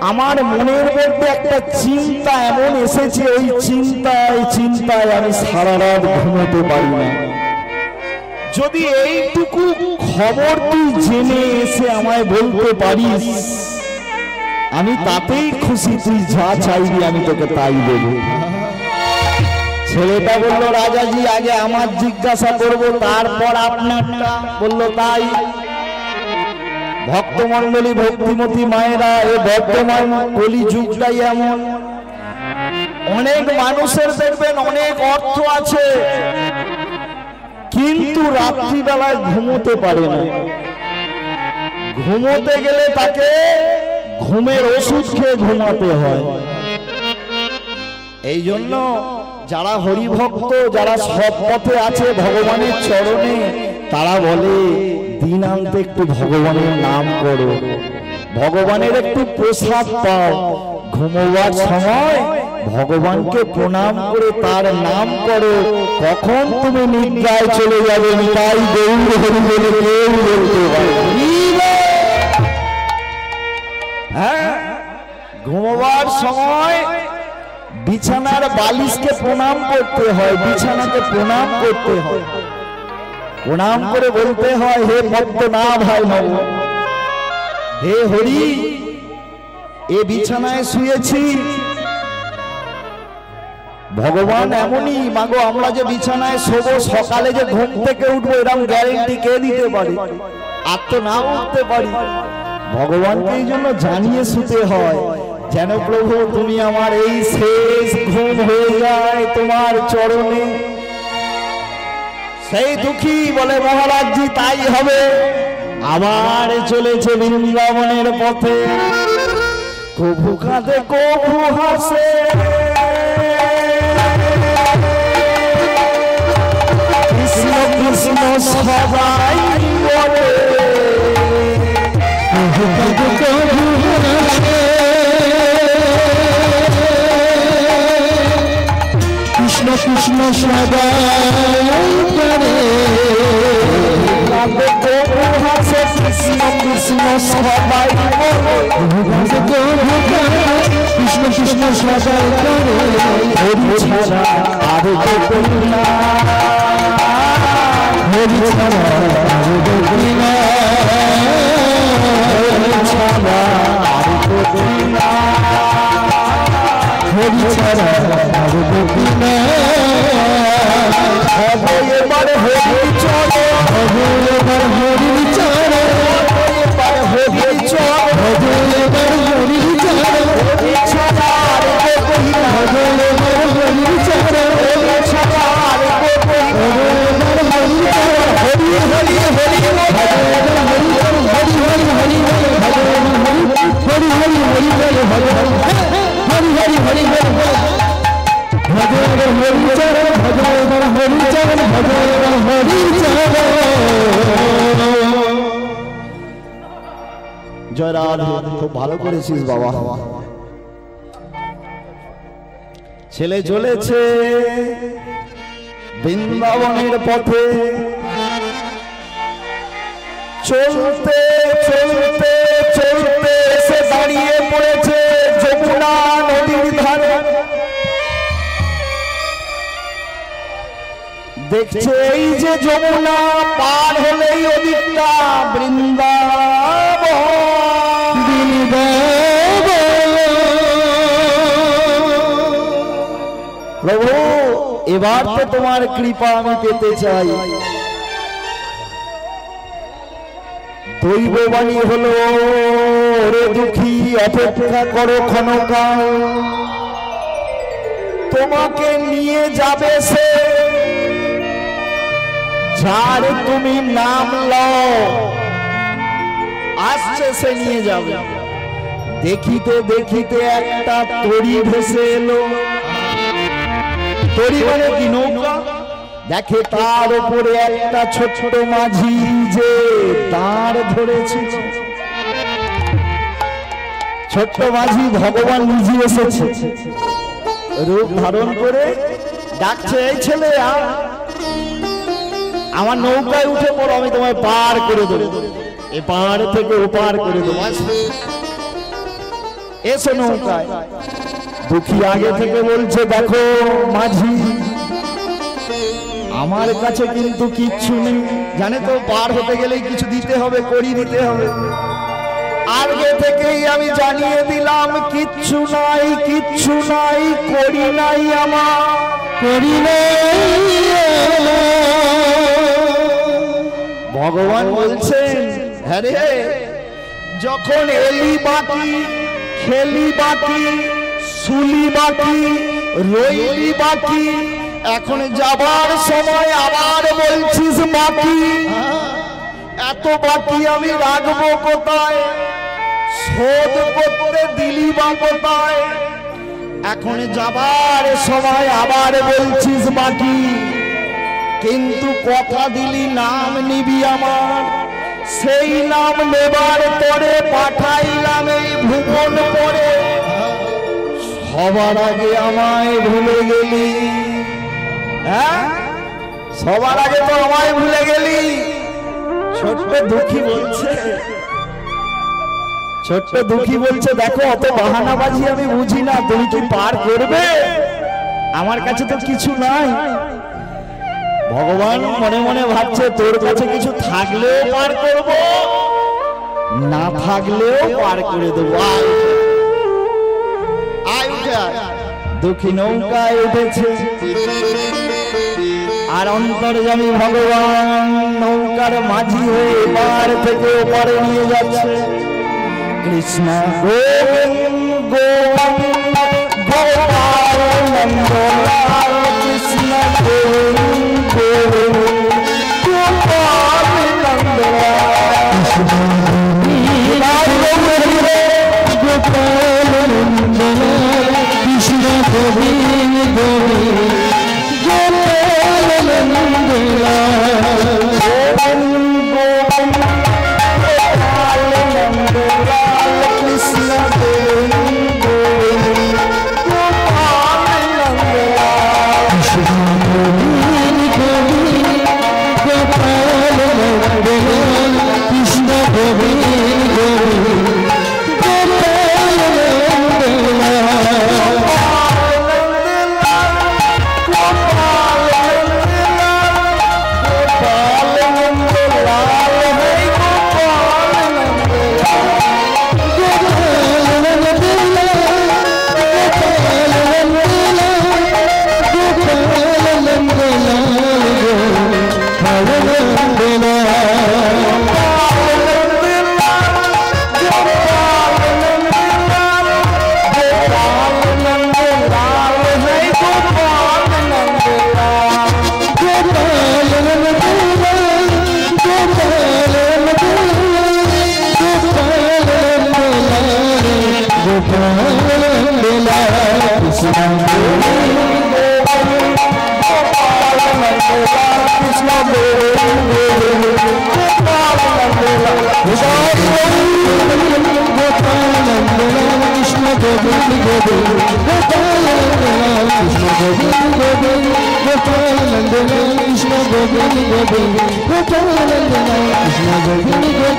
আমার মনের মধ্যে একটা চিন্তা এমন এসেছে ওই চিন্তায় আমি সারা রাত ঘুমোতে পারি না যদি এইটুকু খবর তুই জেনে এসে আমায় বলতে পারিস আমি তাতেই খুশি তুই যা চাইবি আমি তোকে তাই দেব ছেলেটা বলল রাজাজি আগে আমার জিজ্ঞাসা করব তারপর আপনারটা বলল তাই ভক্তমণ্ডলী ভক্তিমতী মায়েরা এ বর্তমান কলিযুগটাই এমন অনেক মানুষের দেখবেন অনেক অর্থ আছে কিন্তু রাত্রিবেলায় ঘুমোতে পারে না ঘুমোতে গেলে তাকে ঘুমের ওষুধ খেয়ে ঘুমাতে হয় এই জন্য যারা হরিভক্ত যারা সৎ পথে আছে ভগবানের চরণে তারা বলে দিনান্তে একটু ভগবানের নাম করো ভগবানের একটু প্রসাদ পাও ঘুমোবার সময় ভগবানকে প্রণাম করে তার নাম করো কখন তুমি নিদ্রায় চলে যাবে তাই গৌর হরি বলে কেউ বলতে পারে হ্যাঁ ঘুমোবার সময় বিছানার বালিশকে প্রণাম করতে হয় বিছানাকে প্রণাম করতে হয় প্রণাম করে বলতে হয়, হে পদ্মনাভ ভাই নব, হে হরি, এ বিছানায় শুয়েছি, ভগবান এমনই মাগো, আমরা যে বিছানায় শোবো, সকালে যে ঘুম থেকে উঠবো এরকম গ্যারেন্টি কে দিতে পারে? আর তো না উঠতে পারি, ভগবানকে এই জন্য জানিয়ে শুতে হয়, যেন প্রভু তুমি আমার এই শেষ ঘুম হয়ে যায় তোমার চরণে। সেই দুঃখী বলে মহারাজজি তাই হবে, আবার চলেছে বৃন্দাবনের পথে, কভু কাঁদে কভু হাসে, কৃষ্ণ কৃষ্ণ সবাই বলে, কভু কাঁদে কভু হাসে, কৃষ্ণ কৃষ্ণ সবাই করে, কভু হাসে, কৃষ্ণ কৃষ্ণ সবাই বলে, কৃষ্ণ কৃষ্ণ সবাই করে, হরি ছাড়া আর দেখি না, হরি ছাড়া আর দেখি না, হরি ছাড়া আর দেখি না, হরি ছাড়া আর দেখি না, হবে এবার হরি চলে, হবে এবার হরি চলে, এবার হরি চলে, হবে এবার হরি চলে, হরি ছাড়া আর দেখি না, হবে এবার হরি চলে, হরি ছাড়া আর দেখি না, হরি হরি হরি হরি জয় রাধে। খুব ভালো করেছিস বাবা। ছেলে চলেছে বৃন্দাবনের পথে, চলতে চলতে চলতে সে দাঁড়িয়ে পড়েছে যমুনা নদীর ধারে। দেখছে এই যে যমুনা পার হলেই ওদিকটা বৃন্দাবন। প্রভু এবার তো তোমার কৃপা আমি পেতে চাই। দৈববাণী হলো, রে দুঃখী অপেক্ষা করো ক্ষণকাল, তোমাকে নিয়ে যাবে সে যার তুমি নাম লও। আসছে সে নিয়ে যাবে। দেখিতে দেখিতে একটা তরী ভেসে এলো। তরী মানে কি? নৌকা। দেখে তার উপরে একটা ছোট মাঝি যে দাঁড় ধরেছিল। ছোট্ট মাঝি ভগবান নিজে এসেছে রূপ ধারণ করে, ডাকছে, এই ছেলে আমার নৌকায় উঠে পড়ো, আমি তোমায় পার করে দেবো, এ পাহাড় থেকে ওপার করে দেবো, এসো নৌকায়। দুঃখী আগে থেকে বলছে, দেখো মাঝি আমার কাছে কিন্তু কিচ্ছু নেই। জানে তো পার হতে গেলেই কিছু দিতে হবে, করি দিতে হবে। আগে থেকেই আমি জানিয়ে দিলাম, কিচ্ছু নাই, কিচ্ছু নাই, করি নাই আমার, করি নাই। ভগবান বলছেন, হ্যাঁ রে, যখন এলি বাকি, খেলি বাকি, শুলি বাকি, রইলি বাকি, এখন যাবার সময় আবার বলছিস বাকি। এত বাকি আমি রাখবো কোথায়? শোধ করতে দিলি বা কোথায়? এখন যাবার সময় আবার বলছিস বাকি, কিন্তু কথা দিলি নাম নিবি আমার। সেই নাম নেবার পরে পাঠাইলাম এই ভুবন পরে, সবার আগে আমায় ভুলে গেলি। হ্যাঁ, সবার আগে তো আমায় ভুলে গেলি। ছোট্ট দুঃখী বলছে, ছোট্ট দুঃখী বলছে, দেখো অত বাহানাবাজি আমি বুঝি না, তুমি কি পার করবে? আমার কাছে তো কিছু নাই। ভগবান মনে মনে ভাবছে তোর কাছে কিছু থাকলেও পার করব, না থাকলেও পার করে দেবো। দুঃখী নৌকায় উঠেছে আর অন্তর্যামী ভগবান নৌকার মাঝি হয়ে এপার থেকে ওপারে নিয়ে যাচ্ছে। কৃষ্ণ গোবিন্দ গোবিন্দ গোপাল নন্দলাল, কৃষ্ণ গোবিন্দ গোবিন্দ গোপাল নন্দলাল, গোপাল নন্দলাল, কৃষ্ণ গোবিন্দ গোবিন্দ গোপাল নন্দলাল, গোবিন্দ গোপাল নন্দলাল, কৃষ্ণ গোবিন্দ গোবিন্দ গোপাল নন্দলাল, কৃষ্ণ গোবিন্দ গোবিন্দ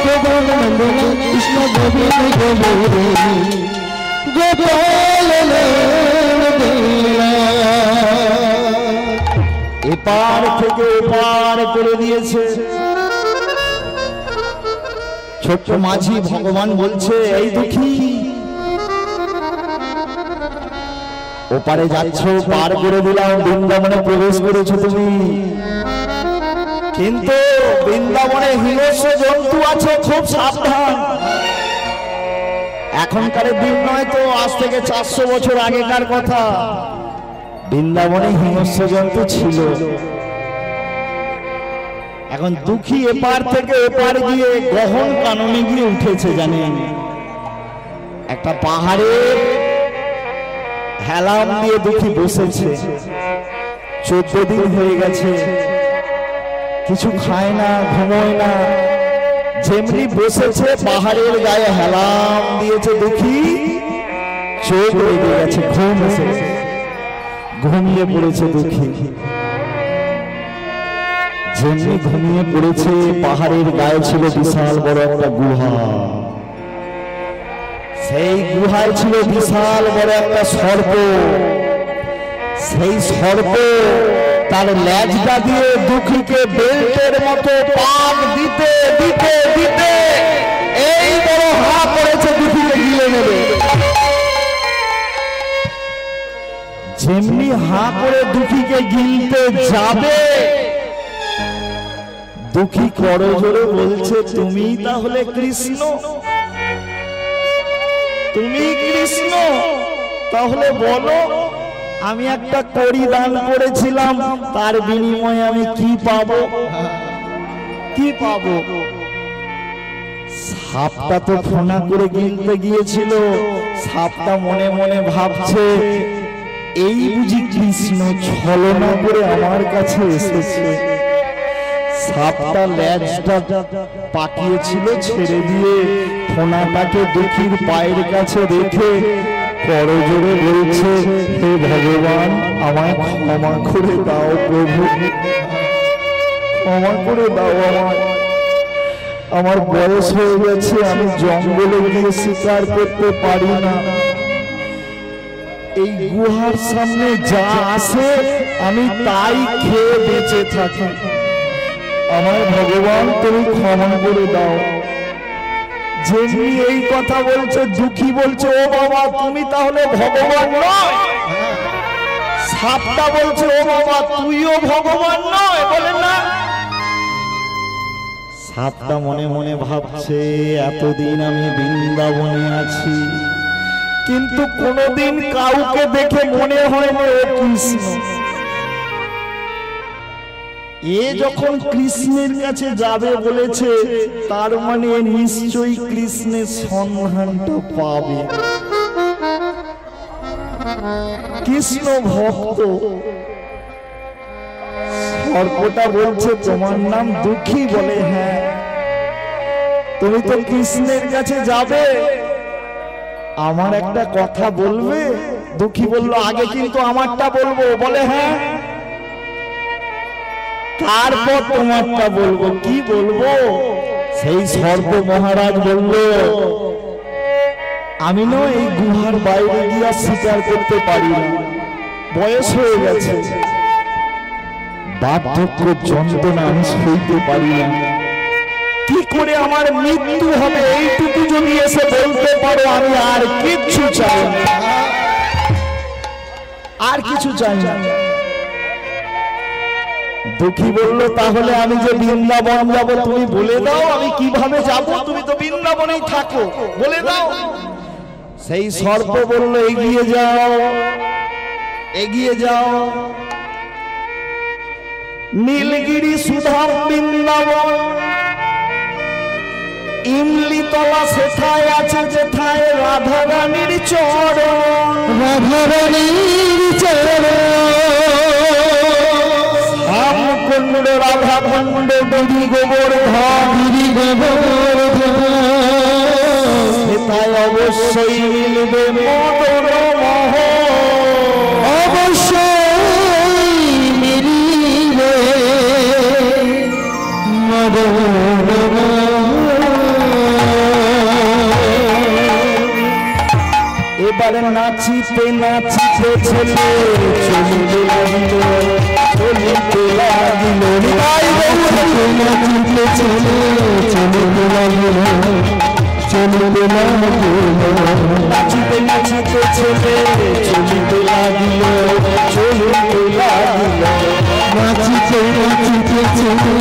গোপাল নন্দলাল, কৃষ্ণ গোবিন্দ গোবিন্দ গোপাল এপার থেকে এপার করে দিয়েছে। ছোট্ট মাঝি ভগবান বলছে, এই দুঃখী ওপারে যাচ্ছ, পার করে দিলাম, বৃন্দাবনে প্রবেশ করেছো তুমি, কিন্তু বৃন্দাবনে হিংস্র জন্তু আছে, খুব সাবধান। এখনকার দিন নয় তো, আজ থেকে 400 বছর আগেকার কথা, বৃন্দাবনে হিংস্র জন্তু ছিল। এখন দুঃখী এপার থেকে এপার গিয়ে গহন কাননে গিয়ে উঠেছে, জানেন, একটা পাহাড়ে হেলাম দিয়ে দুঃখী বসেছে। 14 দিন হয়ে গেছে, কিছু খায় না, ঘুমোয় না, যেমনি বসেছে পাহাড়ের গায়ে হেলাম দিয়েছে দুঃখী, চোখ লেগে গেছে, ঘুম এসেছে, ঘুমিয়ে পড়েছে দুঃখী। যেমনি ঘুমিয়ে পড়েছে, পাহাড়ের গায়ে ছিল বিশাল বড় একটা গুহা, সেই গুহায় ছিল বিশাল বড় একটা সর্প। সেই সর্প তার লেজটা দিয়ে দুঃখীকে বেল্টের মতো পাক দিতে দিতে দিতে এই বড় হা করেছে, দুঃখীকে গিলে নেবে। যেমনি হা করে দুঃখীকে গিলতে যাবে, দুঃখী করজোড়ে বলছে, তুমি তাহলে কৃষ্ণ, তুমি কৃষ্ণ, তাহলে বলো আমি একটা কড়ি দান করেছিলাম, তার বিনিময়ে আমি কি পাবো, কি পাবো? সাপটা তো ফোনা করে গিলতে গিয়েছিল, সাপটা মনে মনে ভাবছে, এই বুঝি কৃষ্ণ ছলনা করে আমার কাছে এসেছে। সাপটা লেজটা পাকিয়েছিল, ছেড়ে দিয়ে ফোনাটাকে দুঃখীর পায়ের কাছে রেখে করজোড়ে বলছে, হে ভগবান, আমায় ক্ষমা করে দাও প্রভু, ক্ষমা করে দাও আমায়, আমার বয়স হয়ে গেছে, আমি জঙ্গলে গিয়ে শিকার করতে পারি না, এই গুহার সামনে যা আসে আমি তাই খেয়ে বেঁচে থাকি। আমার ভগবান তুমি ক্ষমা করে দাও। যেমনি এই কথা বলছে দুঃখী বলছে ও বাবা তুমি তাহলে ভগবান নয়। সাপটা বলছে ও বাবা তুইও ভগবান নয়। বলে না। সাপটা মনে মনে ভাবছে এতদিন আমি বৃন্দাবনে আছি কিন্তু কোনোদিন কাউকে দেখে মনে হয় না এ কৃষ্ণ। এ যখন কৃষ্ণের কাছে যাবে বলেছে তার মানে নিশ্চয়ই কৃষ্ণের সন্ধানটা পাবে। কৃষ্ণ ভক্ত। সর্পটা বলছে তোমার নাম দুঃখী। বলে হ্যাঁ। তুমি তো কৃষ্ণের কাছে যাবে আমার একটা কথা বলবে? দুঃখী বলল আগে কিন্তু আমারটা বলবো। বলে হ্যাঁ। তারপর তোমারটা বলবো। কি বলবো? সেই সর্প মহারাজ বলল আমি না এই গুহার বাইরে গিয়ে শিকার করতে পারি না, বয়স হয়ে গেছে, বার্ধক্য যন্ত্রণা আমি সইতে পারি না। কি করে আমার মৃত্যু হবে এইটুকু যদি এসে বলতে পারো আমি আর কিচ্ছু চাই না, আর কিছু চাই না। দুঃখী বলল তাহলে আমি যে বৃন্দাবন যাব তুমি বলে দাও আমি কিভাবে যাব, তুমি তো বৃন্দাবনেই থাকো, বলে দাও। সেই সর্প বলল এগিয়ে যাও, এগিয়ে যাও। নীলগিরি সুধাম বৃন্দাবন, ইমলিতলা সেথায় আছে যেথায় রাধা রানীর চরণ, রাধা রানীর চরণ। শ্যামকুণ্ড রাধা কুণ্ড গিরি গোবর্ধন, গিরি গোবর্ধন। সেথায় অবশ্যই মিলবে মদন মোহন, অবশ্যই মিলবে মদন মোহন। এবারে নাচিতে নাচিতে ছেলে চলিতে লাগিল, চলিতে লাগিল। নাচিতে ছেলে চলিতে লাগিল, চলিতে লাগিল। নাচিতে নাচিতে ছেলে চলিতে লাগিল, চলিতে লাগিল। নাচিতে নাচিতে ছেলে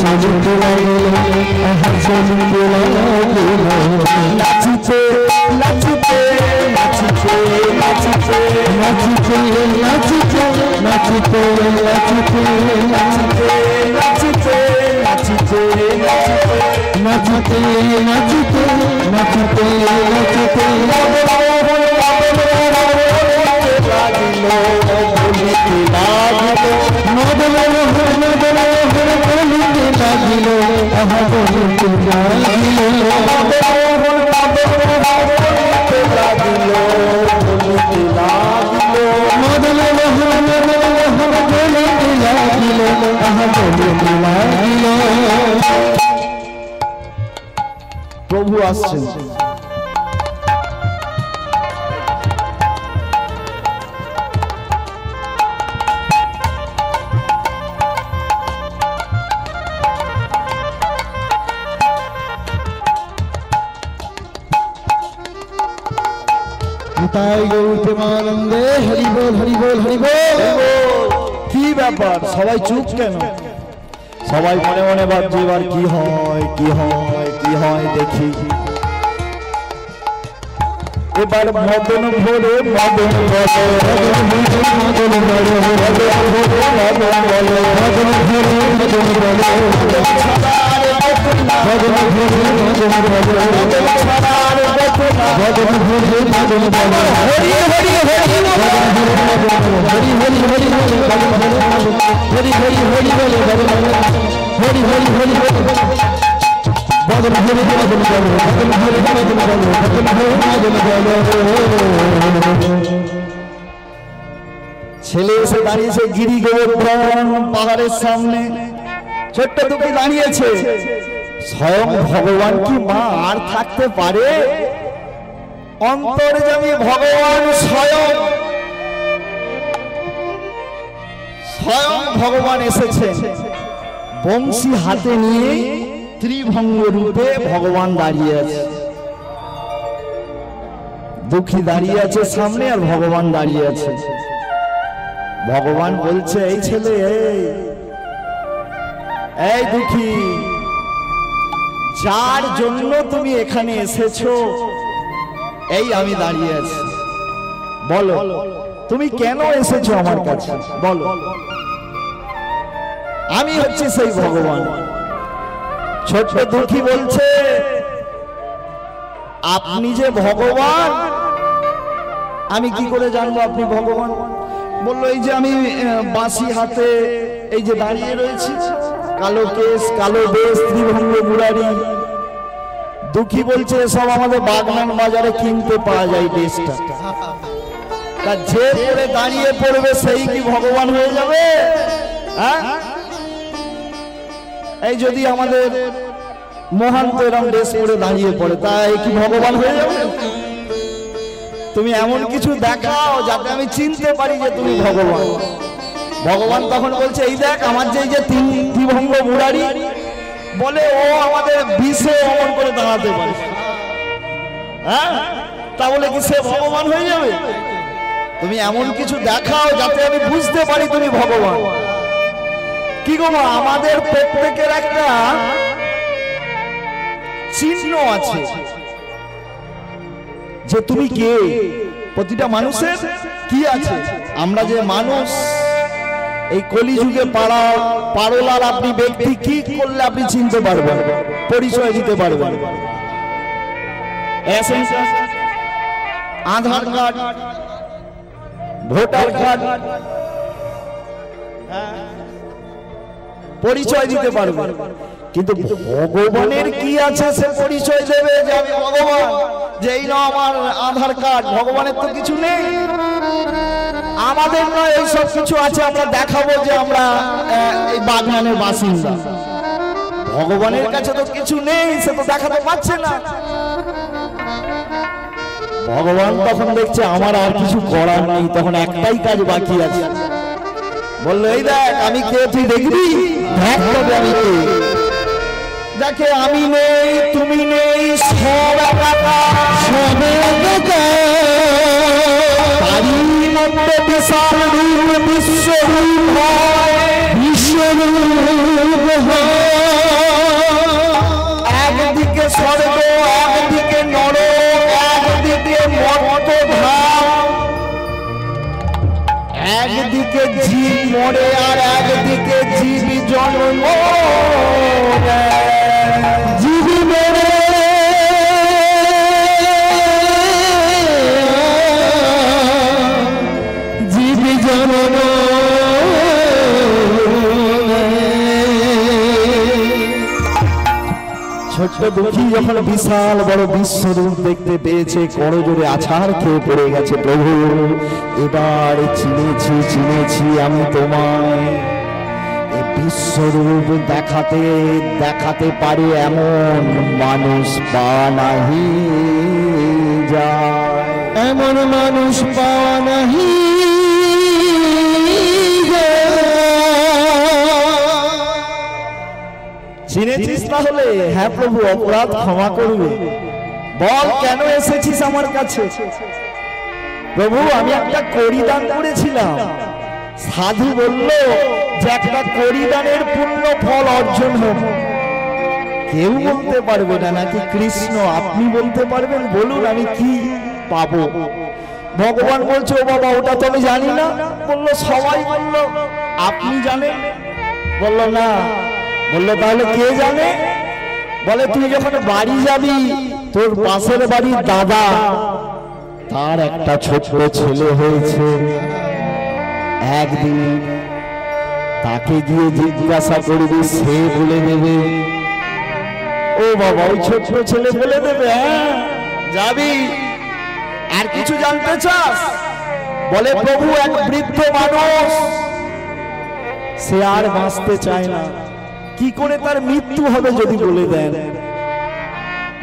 চলিতে লাগিল, চলিতে লাগিল। নাচিতে নাচিতে নাচিতে নাচিতে নাচিতে নাচিতে নাচিতে নাচিতে নাচিতে নাচিতে নাচিতে নাচিতে নাচিতে নাচিতে নাচিতে লাগিল, বলিতে লাগিল। মদন মোহন মদন মোহন বলিতে লাগিল, আহা বলিতে লাগিল। মদন মোহন মদন মোহন বলিতে লাগিল, বলিতে লাগিল। মদন মোহন মদন মোহন বলিতে লাগিল, আহা বলিতে লাগিল। প্রভু আসছেন। তাই গৌর প্রেমানন্দে হরি বল হরি বল হরি বল। কি ব্যাপার সবাই চুপ কেন? সবাই মনে মনে ভাবছে এবার কি হয় কি হয় কি হয় দেখি। এবার মদন ভরে মদন বলো, মদন বলো, মদন ভরে মদন বলো, মদন ভরে মদন বলো। মদন ভরে মদন বলো, মদন ছাড়ার বদনা, মদন ভরে মদন বলো। হরি হরি হরি মদন ভরে মদন, হরি হরি হরি বলে মদন ভরে মদন, হরি হরি হরি বলে মদন, হরি হরি হরি বলে মদন ভরে মদন বলো, মদন ভরে মদন বলো, মদন ভরে মদন বলো। ছেলে এসে দাঁড়িয়েছে গিরি গোবর্ধন পাহাড়ের সামনে, ছোট্ট দুটি দাঁড়িয়েছে। স্বয়ং ভগবান কি মা আর থাকতে পারে? অন্তর্যামী ভগবান স্বয়ং স্বয়ং ভগবান এসেছেন, বংশী হাতে নিয়ে ত্রিভঙ্গ রূপে ভগবান দাঁড়িয়ে আছে। দুঃখী দাঁড়িয়ে আছে সামনে, আর ভগবান দাঁড়িয়ে আছে। ভগবান বলছে, এই ছেলে, এই দুঃখী, যার জন্য তুমি এখানে এসেছো, এই আমি দাঁড়িয়ে আছি। বলো তুমি কেন এসেছো আমার কাছে, বলো। আমি হচ্ছি সেই ভগবান। ছোট্ট দুঃখী বলছে, আপনি যে ভগবান, আমি কি করে জানবো আপনি ভগবান? বললো, এই যে আমি বাঁশি হাতে এই যে দাঁড়িয়ে রয়েছি, কালো কেশ, কালো বেশ, ত্রিভঙ্গ মুরারি। দুঃখী বলছে, সব আমাদের বাগনান বাজারে কিনতে পাওয়া যায় ড্রেসটা। তা যে পরে দাঁড়িয়ে পড়বে সেই কি ভগবান হয়ে যাবে? হ্যাঁ, এই যদি আমাদের মহান তো এরকম ড্রেস পরে দাঁড়িয়ে পড়ে, তাই কি ভগবান হয়ে যাবে? তুমি এমন কিছু দেখাও যাতে আমি চিনতে পারি যে তুমি ভগবান। ভগবান তখন বলছে, এই দেখ আমার যে ত্রিভঙ্গ মুরারি, বলে ও আমাদের বিষে অমন করে দাঁড়াতে পারে। হ্যাঁ, তাহলে কি সে ভগবান হয়ে যাবে? তুমি এমন কিছু দেখাও যাতে আমি বুঝতে পারি তুমি ভগবান। কি গো, আমাদের প্রত্যেকের একটা চিহ্ন আছে যে তুমি কে। প্রতিটা মানুষের কি আছে? আমরা যে মানুষ, এই কলিযুগে পারলার আপনি ব্যক্তি কি করলে আপনি চিনতে পারবেন, পরিচয় দিতে পারবেন? আধার কার্ড, ভোটার কার্ড, পরিচয় দিতে পারবেন। কিন্তু ভগবানের কি আছে সে পরিচয় দেবে যে আমি ভগবান, যে এই না আমার আধার কার্ড? ভগবানের তো কিছু নেই। আমাদের নয়, এই সব কিছু আছে, আমরা দেখাবো যে আমরা এই বাগনানের বাসিন্দা। ভগবানের কাছে তো কিছু নেই, সে তো দেখাতে পারছে না। ভগবান তখন দেখছে আমার আর কিছু করার নেই, তখন একটাই কাজ বাকি আছে। বললো, এই দেখ আমি কে, তুই দেখবি? দেখ তবে আমি কে। দেখে আমি নেই, তুমি নেই, সব তারই মধ্যে বিশাল রূপ, বিশ্বরূপ, একদিকে স্বর্গ, একদিকে নরক, একদিকে মর্তধাম, একদিকে জীব মরে আর একদিকে জীব জন্ম জীব মরে। জীব জন্ম ছোট্ট দুঃখী যখন বিশাল বড় বিশ্বরূপ দেখতে পেয়েছে, করজোরে আছাড় খেয়ে পড়ে গেছে। প্রভু, এবার চিনেছি চিনেছি আমি তোমায়। এই বিশ্বরূপ দেখাতে দেখাতে পারে এমন মানুষ পাওয়া নাহি যায়, এমন মানুষ পাওয়া নাহি। চিনেছিস তাহলে? হ্যাঁ প্রভু, অপরাধ ক্ষমা করবে। বল কেন এসেছিস আমার কাছে? প্রভু, আমি একটা করিদান করেছিলাম। সাধু বলল যে একটা করিদানের পুণ্য ফল অর্জন হবে। কেউ বলতে পারবে না, নাকি কৃষ্ণ আপনি বলতে পারবেন? বলুন আমি কি পাবো? ভগবান বলছে, ও বাবা ওটা তো আমি জানি না। বললো, সবাই বলল আপনি জানেন। বললো না। বললো, তাহলে কে জানে? বলে, তুই যখন বাড়ি যাবি, তোর পাশের বাড়ির দাদা, তার একটা ছোট্ট ছেলে হয়েছে। একদিন তাকে গিয়ে জিজ্ঞাসা করবি, সে বলে দেবে। ও বাবা, ওই ছোট্ট ছেলে বলে দেবে? হ্যাঁ, যাবি। আর কিছু জানতে চাস? বলে, প্রভু এক বৃদ্ধ মানুষ, সে আর বাঁচতে চায় না। কি করে তার মৃত্যু হবে যদি বলে দেন?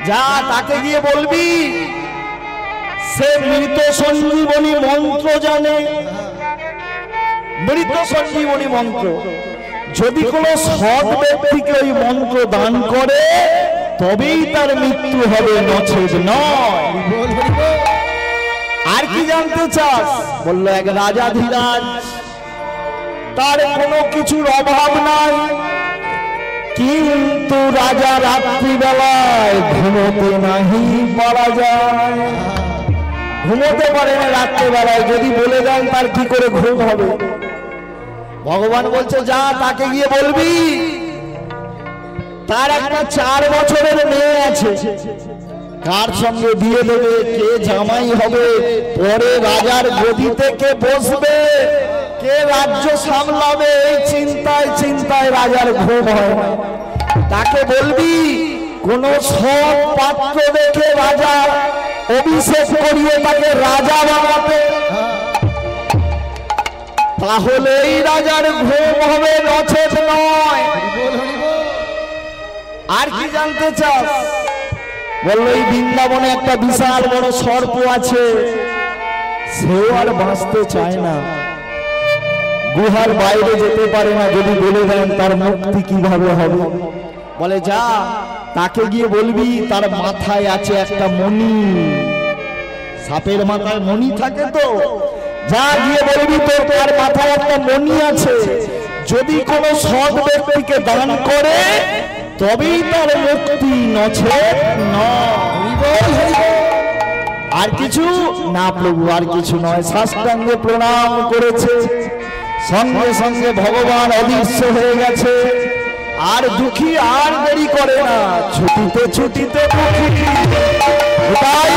যা, তাকে গিয়ে বলবি সে মৃত সঞ্জীবনী মন্ত্র জানে। মৃত সঞ্জীবনী মন্ত্র। যদি কোনো সৎ ব্যক্তিকে ওই মন্ত্র দান করে তবেই তার মৃত্যু হবে, নচেত নয়। আর কি জানতে চাস? বলল এক রাজাধিরাজ, তার কোনো কিছুর অভাব নাই, কিন্তু রাজা রাত্রিবেলায় ঘুমোতে নাহি পারা যায়, ঘুমোতে পারে না রাত্রিবেলায়। যদি বলে দেন তার কি করে ঘুম হবে? ভগবান বলছে যা তাকে গিয়ে বলবি তার একটা 4 বছরের মেয়ে আছে, কার সঙ্গে বিয়ে দেবে, কে জামাই হবে, পরে রাজার গদিতে কে বসবে, কে রাজ্য সামলাবে, এই চিন্তায় চিন্তায় রাজার ঘুম হয়। তাকে বলবি কোন সৎ পাত্র দেখে রাজা অভিষেক করিয়ে তাকে রাজা বানাতে, তাহলেই রাজার ঘুম হবে, নচেত নয়। আর কি জানতে চাস? বলল এই বৃন্দাবনে একটা বিশাল বড় সর্প আছে, সেও আর বাঁচতে চায় না, গুহার বাইরে যেতে পারে না। যদি বলে দেন তার মুক্তি কিভাবে হবে? বলে যা তাকে গিয়ে বলবি তার মাথায় আছে একটা মণি, সাপের মাথায় মণি থাকে তো, যা গিয়ে বলবি তোর তার মাথায় একটা মণি আছে, যদি কোনো সৎ ব্যক্তিকে দান করে তবেই তার মুক্তি, নচেত নয়। আর কিছু না প্রভু, আর কিছু নয়। সাষ্টাঙ্গে প্রণাম করেছে, সঙ্গে সঙ্গে ভগবান অদৃশ্য হয়ে গেছে। আর দুঃখী আর দেরি করে না, ছুটিতে ছুটিতে দুঃখী তাই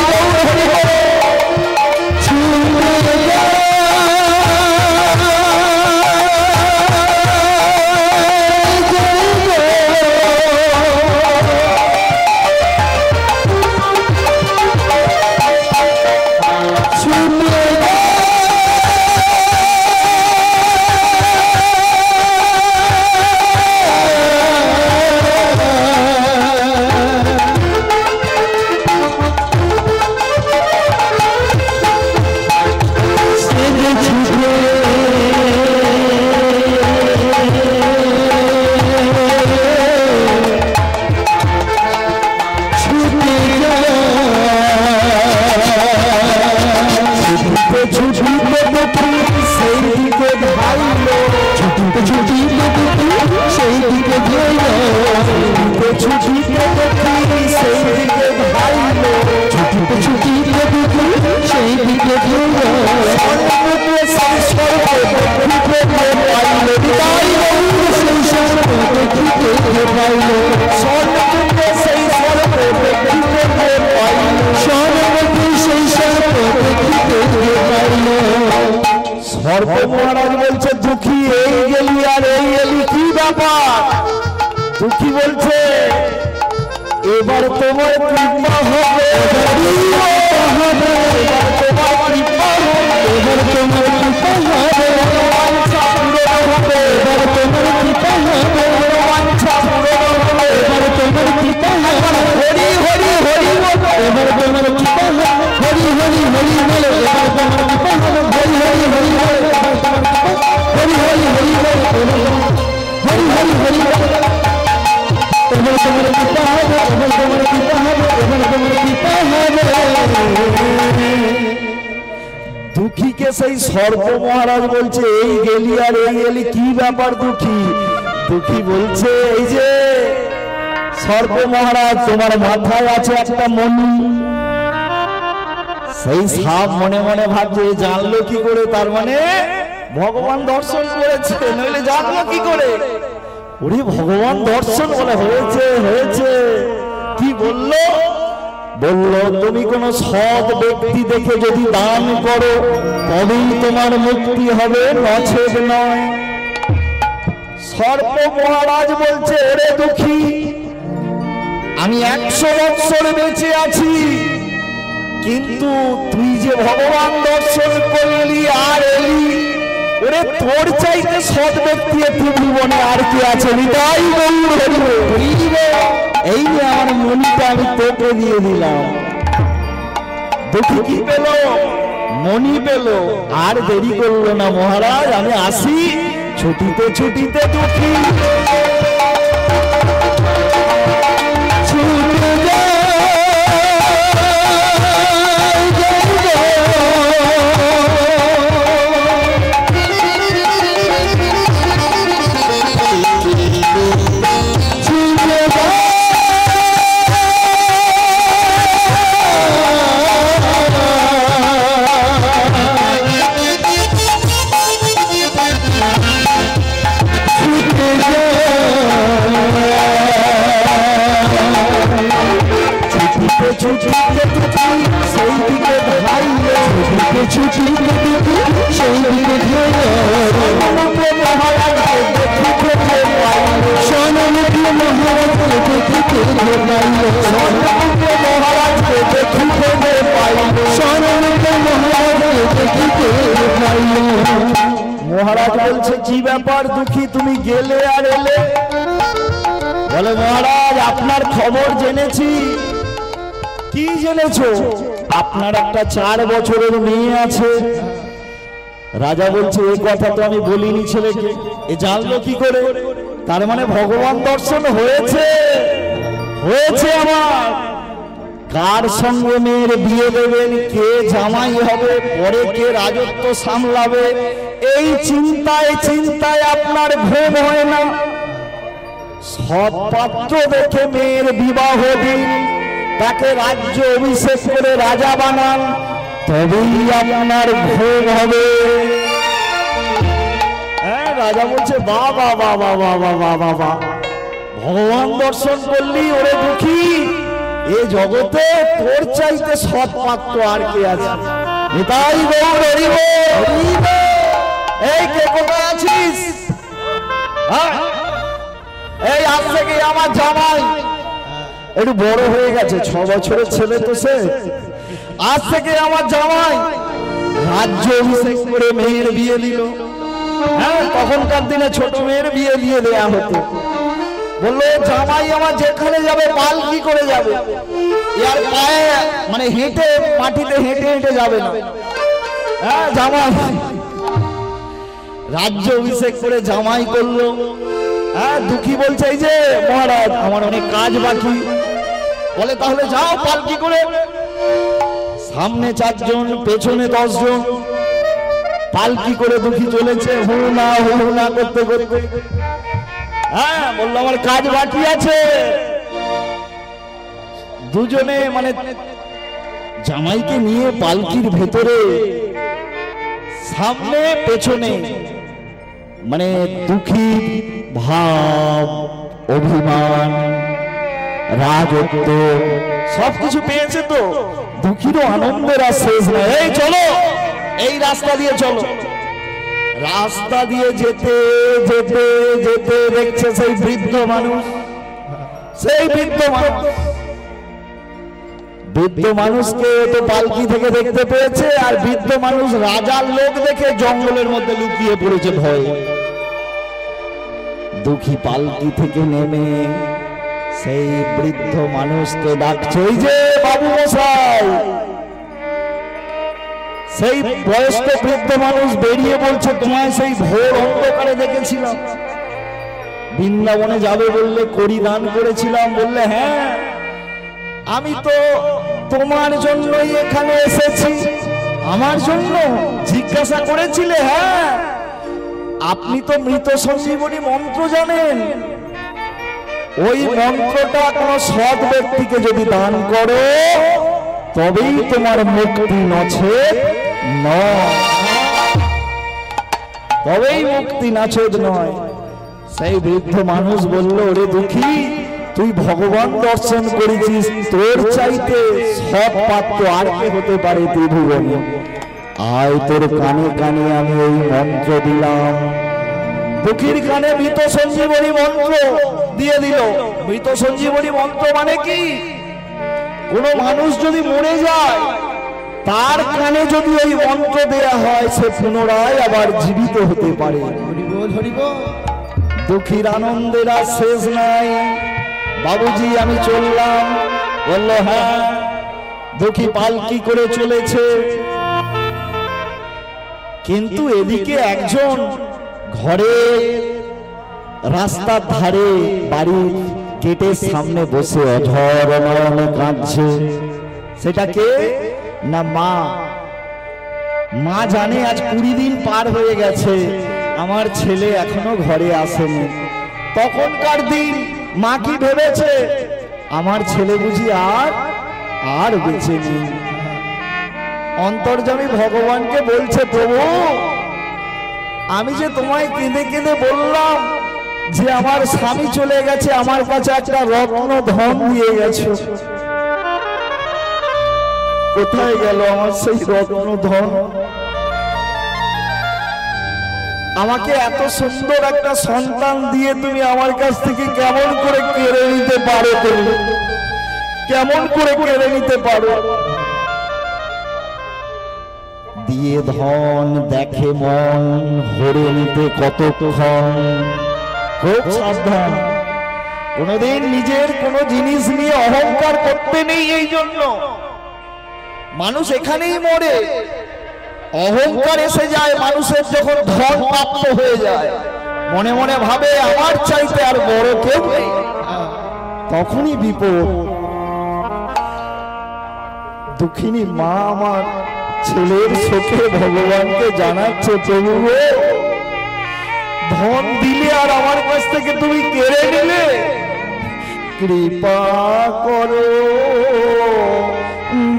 মহারাজ বলছে দুঃখী এই গেলি আর এই এলি কি ব্যাপার? দুঃখী বলছে এবার তোমার কৃপা হবে, এবার তোমার কৃপা হবে, এবার তোমার কৃপা হবে, বাঞ্ছা পূরণ হবে, এবার তোমার কৃপা হবে, বাঞ্ছা পূরণ হবে, এবার তোমার কৃপা হবে, হরি হরি হরি এবার তোমার কৃপা হবে, হরি হরি হরি বলে এবার তোমার কৃপা হবে, হরি হরি হরি বলে হরি হরি হরি বলে হরি হরি হরি বলে এবার তোমার কৃপা হবে, এবার তোমার কৃপা হবে, এবার তোমার কৃপা হবে। দুঃখীকে সেই সর্প মহারাজ বলছে এই গেলি আর এই এলি কি ব্যাপার দুঃখী? দুঃখী বলছে এই যে সর্প মহারাজ তোমার মাথায় আছে একটা মণি। সেই সাপ মনে মনে ভাবছে জানলো কি করে? তার মানে ভগবান দর্শন করেছে, নইলে জানলো কি করে? ওরে ভগবান দর্শন বলে হয়েছে হয়েছে। কি বললো? বলল তুমি কোন সৎ ব্যক্তি দেখে যদি দান করো তবেই তোমার মুক্তি হবে, নচেত নয়। সর্প মহারাজ বলছে ওরে দুঃখী আমি 100 বৎসর বেঁচে আছি, কিন্তু তুই যে ভগবান দর্শন করলি আর এলি, ওরে তোর চাইতে সৎ ব্যক্তি পৃথিবীবনে আর কি আছে? হৃদয় এই যে আমার মনটা আমি তোকে দিয়ে দিলাম। দুঃখী কি পেল? মনি পেল, আর দেরি করলো না, মহারাজ আমি আসি। ছুটিতে ছুটিতে দুঃখী মহারাজ বলছে কি ব্যাপার দুঃখী, তুমি গেলে আর এলে? বলে মহারাজ আপনার খবর জেনেছি। কি জেনেছো? আপনার একটা 4 বছরের মেয়ে আছে। রাজা বলছে এই কথা তো আমি বলিনি ছেলেকে, এ জানলো কি করে? তার মানে ভগবান দর্শন হয়েছে, হয়েছে আমার। কার সঙ্গে মেয়ের বিয়ে দেবেন, কে জামাই হবে, পরে কে রাজত্ব সামলাবে, এই চিন্তায় চিন্তায় আপনার ঘুম হয় না। সৎ পাত্র দেখে মেয়ের বিবাহ দিন, তাকে রাজ্য অভিষেক করে রাজা বানান, তবেই আপনার ভোগ হবে। হ্যাঁ, রাজা বলছে বাবা বাবা বাবা বাবা বাবা, ভগবান দর্শন করলি ওরে দুঃখী, এ জগতে তোর চাইতে সৎ পাত্র আর কে আছে? নিতাই গৌর হরিব। এই কে কোথায় আছিস? এই আজ থেকে আমার জামাই একটু বড় হয়ে গেছে, 6 বছরের ছেলে তো সে। আজ থেকে আমার জামাই রাজ্য অভিষেক করে মেয়ের বিয়ে দিল। হ্যাঁ, তখনকার দিনে ছোট মেয়ের বিয়ে দিয়ে দেয়া হতো। বললো জামাই আমার যেখানে যাবে পালকি করে যাবে, আর পায়ে মানে হেঁটে মাটিতে হেঁটে হেঁটে যাবে না। হ্যাঁ, জামাই রাজ্য অভিষেক করে জামাই করলো। হ্যাঁ, দুঃখী বলছে এই যে মহারাজ আমার অনেক কাজ বাকি। বলে তাহলে যাও পালকি করে। সামনে 4 জন, পেছনে 10 জন, পালকি করে দুঃখী চলেছে হু না করতে করতে। হ্যাঁ, বললো আমার কাজ বাকি আছে। দুজনে মানে জামাইকে নিয়ে পালকির ভেতরে, সামনে পেছনে, মানে দুঃখীর ভাব, অভিমান, রাজত্ব সবকিছু পেয়েছে তো দুঃখীরও আনন্দের আর শেষ নাই। এই চলো, এই রাস্তা দিয়ে চলো। রাস্তা দিয়ে যেতে যেতে যেতে দেখছে সেই বৃদ্ধ মানুষ, সেই বৃদ্ধ মানুষকে তো পালকি থেকে দেখতে পেয়েছে, আর বৃদ্ধ মানুষ রাজার লোক দেখে জঙ্গলের মধ্যে লুকিয়ে পড়েছে ভয়ে। দুঃখী পালকি থেকে নেমে সেই বৃদ্ধ মানুষকে ডাকছে, এই যে বাবু মশাই। সেই বয়স্ক বৃদ্ধ মানুষ বেরিয়ে বলছে তোমায় সেই ভোর অন্ধকারে দেখেছিলাম, বৃন্দাবনে যাবে বললে করি দান করেছিলাম। বললে হ্যাঁ, আমি তো তোমার জন্যই এখানে এসেছি। আমার জন্য জিজ্ঞাসা করেছিলে? হ্যাঁ, আপনি তো মৃত সঞ্জীবনী মন্ত্র জানেন, ওই মন্ত্রটা কোন সৎ ব্যক্তিকে যদি দান করো তবেই তোমার মুক্তি, নচেত নয়। তবেই মুক্তি, নচেত নয়। সেই বৃদ্ধ মানুষ বলল ওরে দুঃখী, তুই ভগবান দর্শন করেছিস, তোর চাইতে সৎ পাত্র আর কে হতে পারে ত্রিভুবনে? আয় তোর কানে কানে আমি এই মন্ত্র দিলাম। দুঃখীর কানে মৃত সঞ্জীবনী মন্ত্র দিয়ে দিল। মৃত সঞ্জীবনী মন্ত্র মানে কি? কোন মানুষ যদি মরে যায়, তার কানে যদি ওই মন্ত্র দেয়া হয়, সে পুনরায় আবার জীবিত হতে পারে। দুঃখীর আনন্দের আর শেষ নাই। বাবুজি আমি চললাম। বললো হ্যাঁ। দুঃখী পালকি করে চলেছে। কিন্তু এদিকে একজন ঘরে রাস্তার ধারে বাড়ির গেটের সামনে বসে অঝর নয়নে কাঁদছে। সেটা কে না মা। মা জানে আজ 20 দিন পার হয়ে গেছে, আমার ছেলে এখনো ঘরে আসেনি। তখনকার দিন মা কি ভেবেছে, আমার ছেলে বুঝি আর বেঁচে নেই। অন্তর্যামী ভগবানকে বলছে, প্রভু আমি যে তোমায় কেঁদে কেঁদে বললাম যে আমার স্বামী চলে গেছে, আমার কাছে একটা রত্ন ধন দিয়ে গেছে, কোথায় গেল আমার সেই রত্ন ধন? আমাকে এত সুন্দর একটা সন্তান দিয়ে তুমি আমার কাছ থেকে কেমন করে কেড়ে নিতে পারো? তুমি কেমন করে কেড়ে নিতে পারো? দিয়ে ধন দেখে মন, হরে নিতে কতক্ষণ। খুব সাবধান, কোনদিন নিজের কোন জিনিস নিয়ে অহংকার করতে নেই। এই জন্য মানুষ এখানেই মরে। অহংকার এসে যায় মানুষের যখন ধন প্রাপ্ত হয়ে যায়, মনে মনে ভাবে আমার চাইতে আর বড় কেউ নেই, তখনই বিপদ। দুঃখিনী মা আমার ছেলের চোখে ভগবানকে জানাচ্ছে, প্রভু ধন দিলে আর আমার কাছ থেকে তুমি কেড়ে নিলে, কৃপা করো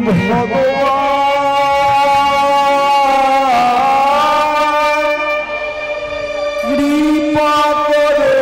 ভগবান, কৃপা করো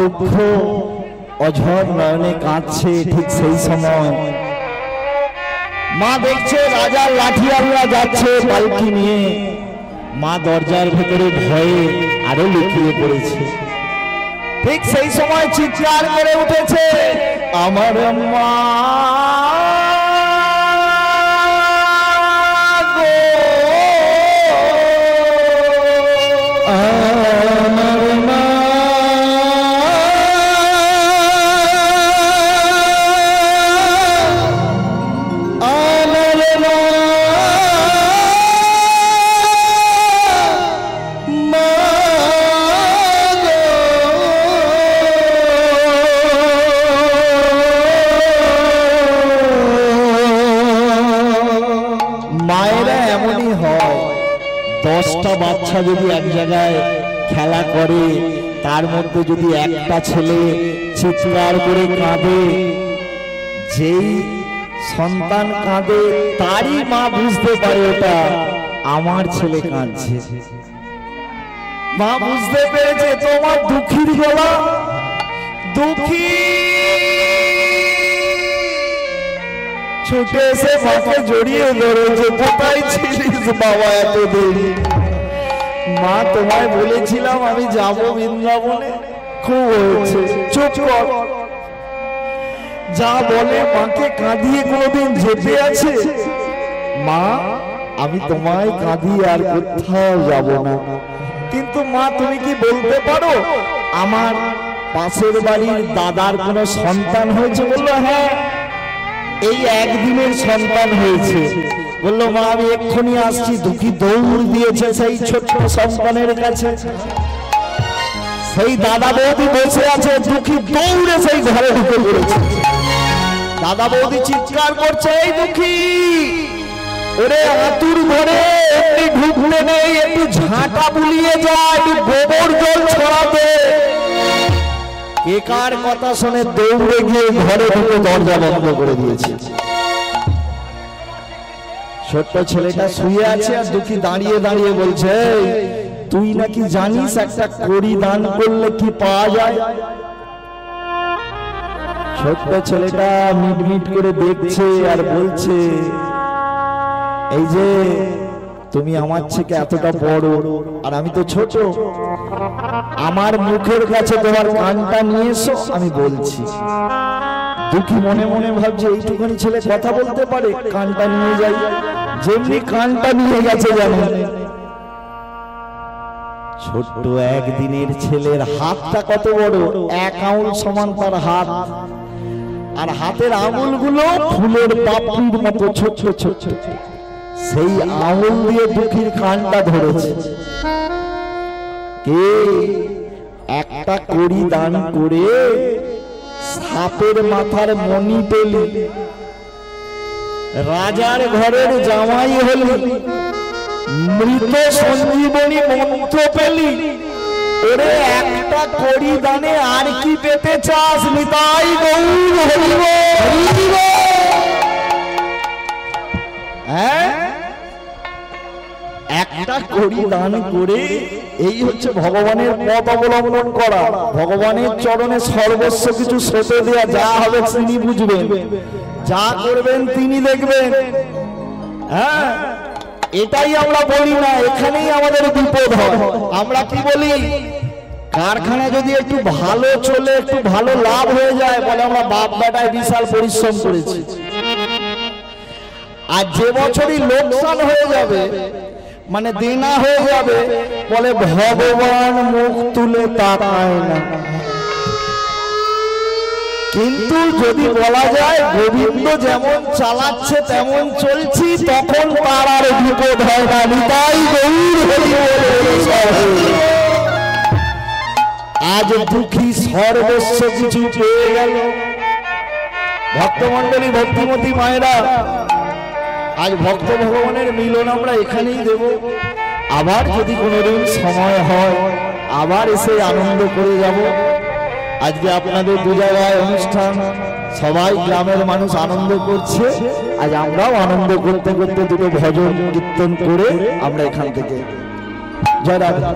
দুঃখ অঝর নয়নে কাঁদছে, ঠিক সেই সময় মা দেখছে রাজার লাঠিয়ালরা যাচ্ছে পালকি নিয়ে। মা দরজার ভেতরে ভয়ে আরো লুকিয়ে পড়েছে। ঠিক সেই সময় চিৎকার করে উঠেছে, আমার মা বাচ্চা যদি এক জায়গায় খেলা করে, তার মধ্যে যদি একটা ছেলে চিৎকার করে কাঁদে, যেই সন্তান কাঁদে তারই মা বুঝতে পারে ওটা আমার ছেলে কাঁদছে। মা বুঝতে পেরেছে তোমার দুঃখীর গলা, দুঃখী ছুটে এসে মাকে জড়িয়ে ধরেছে, কোথায় ছিলিস বাবা এতদিন? মা তোমায় বলেছিলাম আমি যাব বৃন্দাবনে, খুব হয়েছে, চুপ কর। যা বলে মাকে কাঁদিয়ে কোনোদিন যেতে আছে? মা আমি তোমায় কাঁদিয়ে আর কোথাও যাব না। কিন্তু মা তুমি কি বলতে পারো আমার পাশের বাড়ির দাদার কোনো সন্তান হয়েছে? বললো হ্যাঁ, এই একদিনের সন্তান হয়েছে। বললো মা আমি এক্ষুনি আসছি। দুঃখী দৌড় দিয়েছে সেই ছোট্ট সন্তানের কাছে। সেই দাদা বৌদি বসে আছে, দুঃখী দৌড়ে সেই ঘরে ঢুকে পড়েছে। দাদা বৌদি চিৎকার করছে, এই দুঃখী ওরে আতুর ঘরে এমনি ঢুকলে নেই, একটু ঝাঁটা বুলিয়ে যায়, একটু গোবর জল ছড়াতে। কে কার কথা শুনে দৌড়ে গিয়ে ঘরে ঢুকে দরজা বন্ধ করে দিয়েছে। ছোট্ট ছেলেটা শুয়ে আছে আর দুঃখী দাঁড়িয়ে দাঁড়িয়ে বলছে, তুই নাকি জানিস একটা কড়ি দান করলে কি পাওয়া যায়? ছোট্ট ছেলেটা মিটমিট করে দেখছে আর বলছে, এই যে তুমি আমার থেকে এতটা বড় আর আমি তো ছোট, আমার মুখের কাছে তোমার কানটা নিয়ে এসো, আমি বলছি। দুঃখী মনে মনে ভাবছে এইটুখানি ছেলে কথা বলতে পারে, কানটা নিয়ে যাই। যেমনি কানটা নিয়ে গেছে জানো, ছোট্ট একদিনের ছেলের হাতটা কত বড়, 1 আঙুল সমান তার হাত, আর হাতের আঙুলগুলো ফুলের পাপড়ির মতো ছোট ছোট। সেই আঙুল দিয়ে দুঃখীর কানটা ধরেছে। কে একটা কড়ি দান করে সাপের মাথার মণি পেলি, রাজার ঘরের জামাই হলি, মৃত সঞ্জীবনী মন্ত্র পেলি, ওরে একটা কড়ি দানে আর কি পেতে চাস? নিতাই গৌর হরিব। হ্যাঁ, একটা কড়ি দান করে এই হচ্ছে ভগবানের পথ অবলম্বন করা, ভগবানের চরণে সর্বস্ব কিছু সঁপে দেয়া। যা হবে তিনি বুঝবেন, যা করবেন তিনি দেখবেন। হ্যাঁ, এটাই আমরা বলি না, এখানেই আমাদের বিপদ হয়। আমরা কি বলি, কারখানা যদি একটু ভালো চলে, একটু ভালো লাভ হয়ে যায়, বলে আমরা বাপ বেটায় বিশাল পরিশ্রম করেছি। আর যে বছরই লোকসান হয়ে যাবে, মানে দেনা হয়ে যাবে, বলে ভগবান মুখ তুলে তাকায় না। কিন্তু যদি বলা যায় গোবিন্দ যেমন চালাচ্ছে তেমন চলছি, তখন তার আর বিপদ হয় না। নিতাই গৌর হরি বল। আজ দুঃখী সর্বস্ব কিছু পেয়ে গেল। ভক্তমন্ডলী, ভক্তিমতী মায়েরা, আজ ভক্ত ভগবানের মিলন আমরা এখানেই দেব। আবার যদি কোনোদিন সময় হয় আবার এসে আনন্দ করে যাব। আজকে আপনাদের 2 জায়গায় অনুষ্ঠান, সবাই গ্রামের মানুষ আনন্দ করছে, আজ আমরাও আনন্দ করতে করতে 2টো ভজন কীর্তন করে আমরা এখান থেকে জয় রাধা।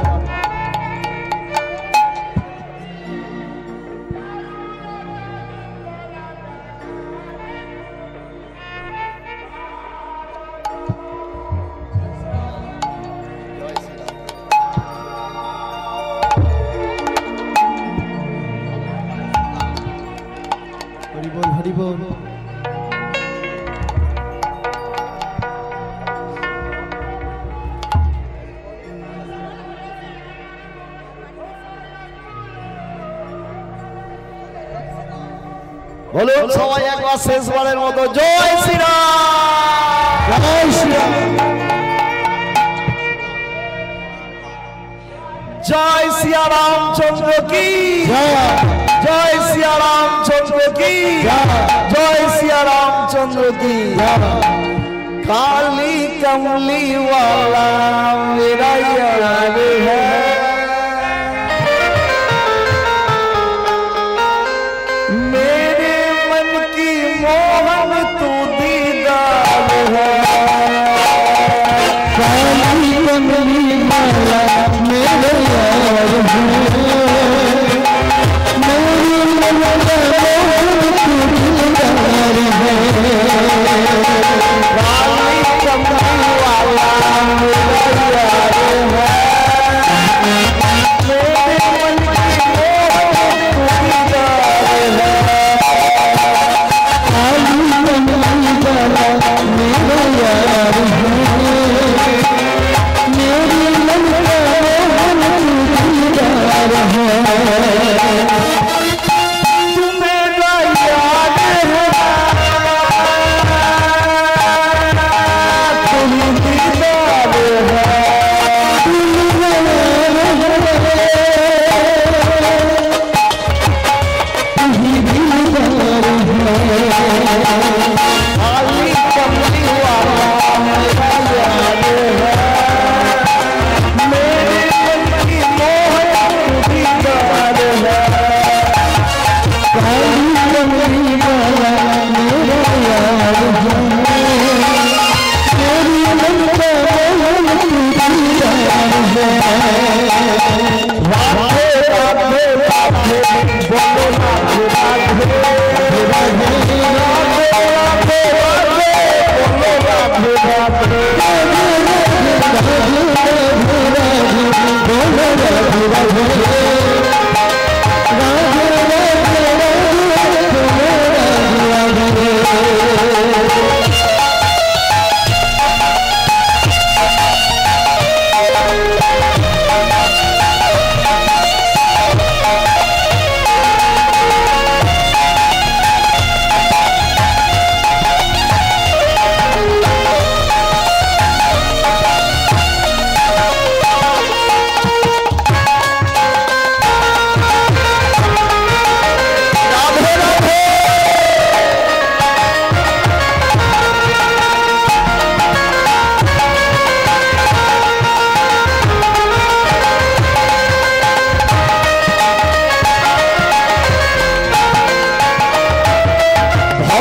বলুন সবাই একবার শেষবারের মতো জয় শ্রীরাম। জয় শ্রীরাম। জয় সিয়া রামচন্দ্র কি জয়, সিয়া রামচন্দ্র কি জয়, সিয়া রামচন্দ্র কি। काली कमली वाला मेरा यार है, मेरे मन की मोहन तू दीदार है। काली कमली वाला मेरा यार है, मेरे मन का मोहन तू दीदार है।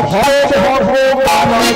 भव भव कामन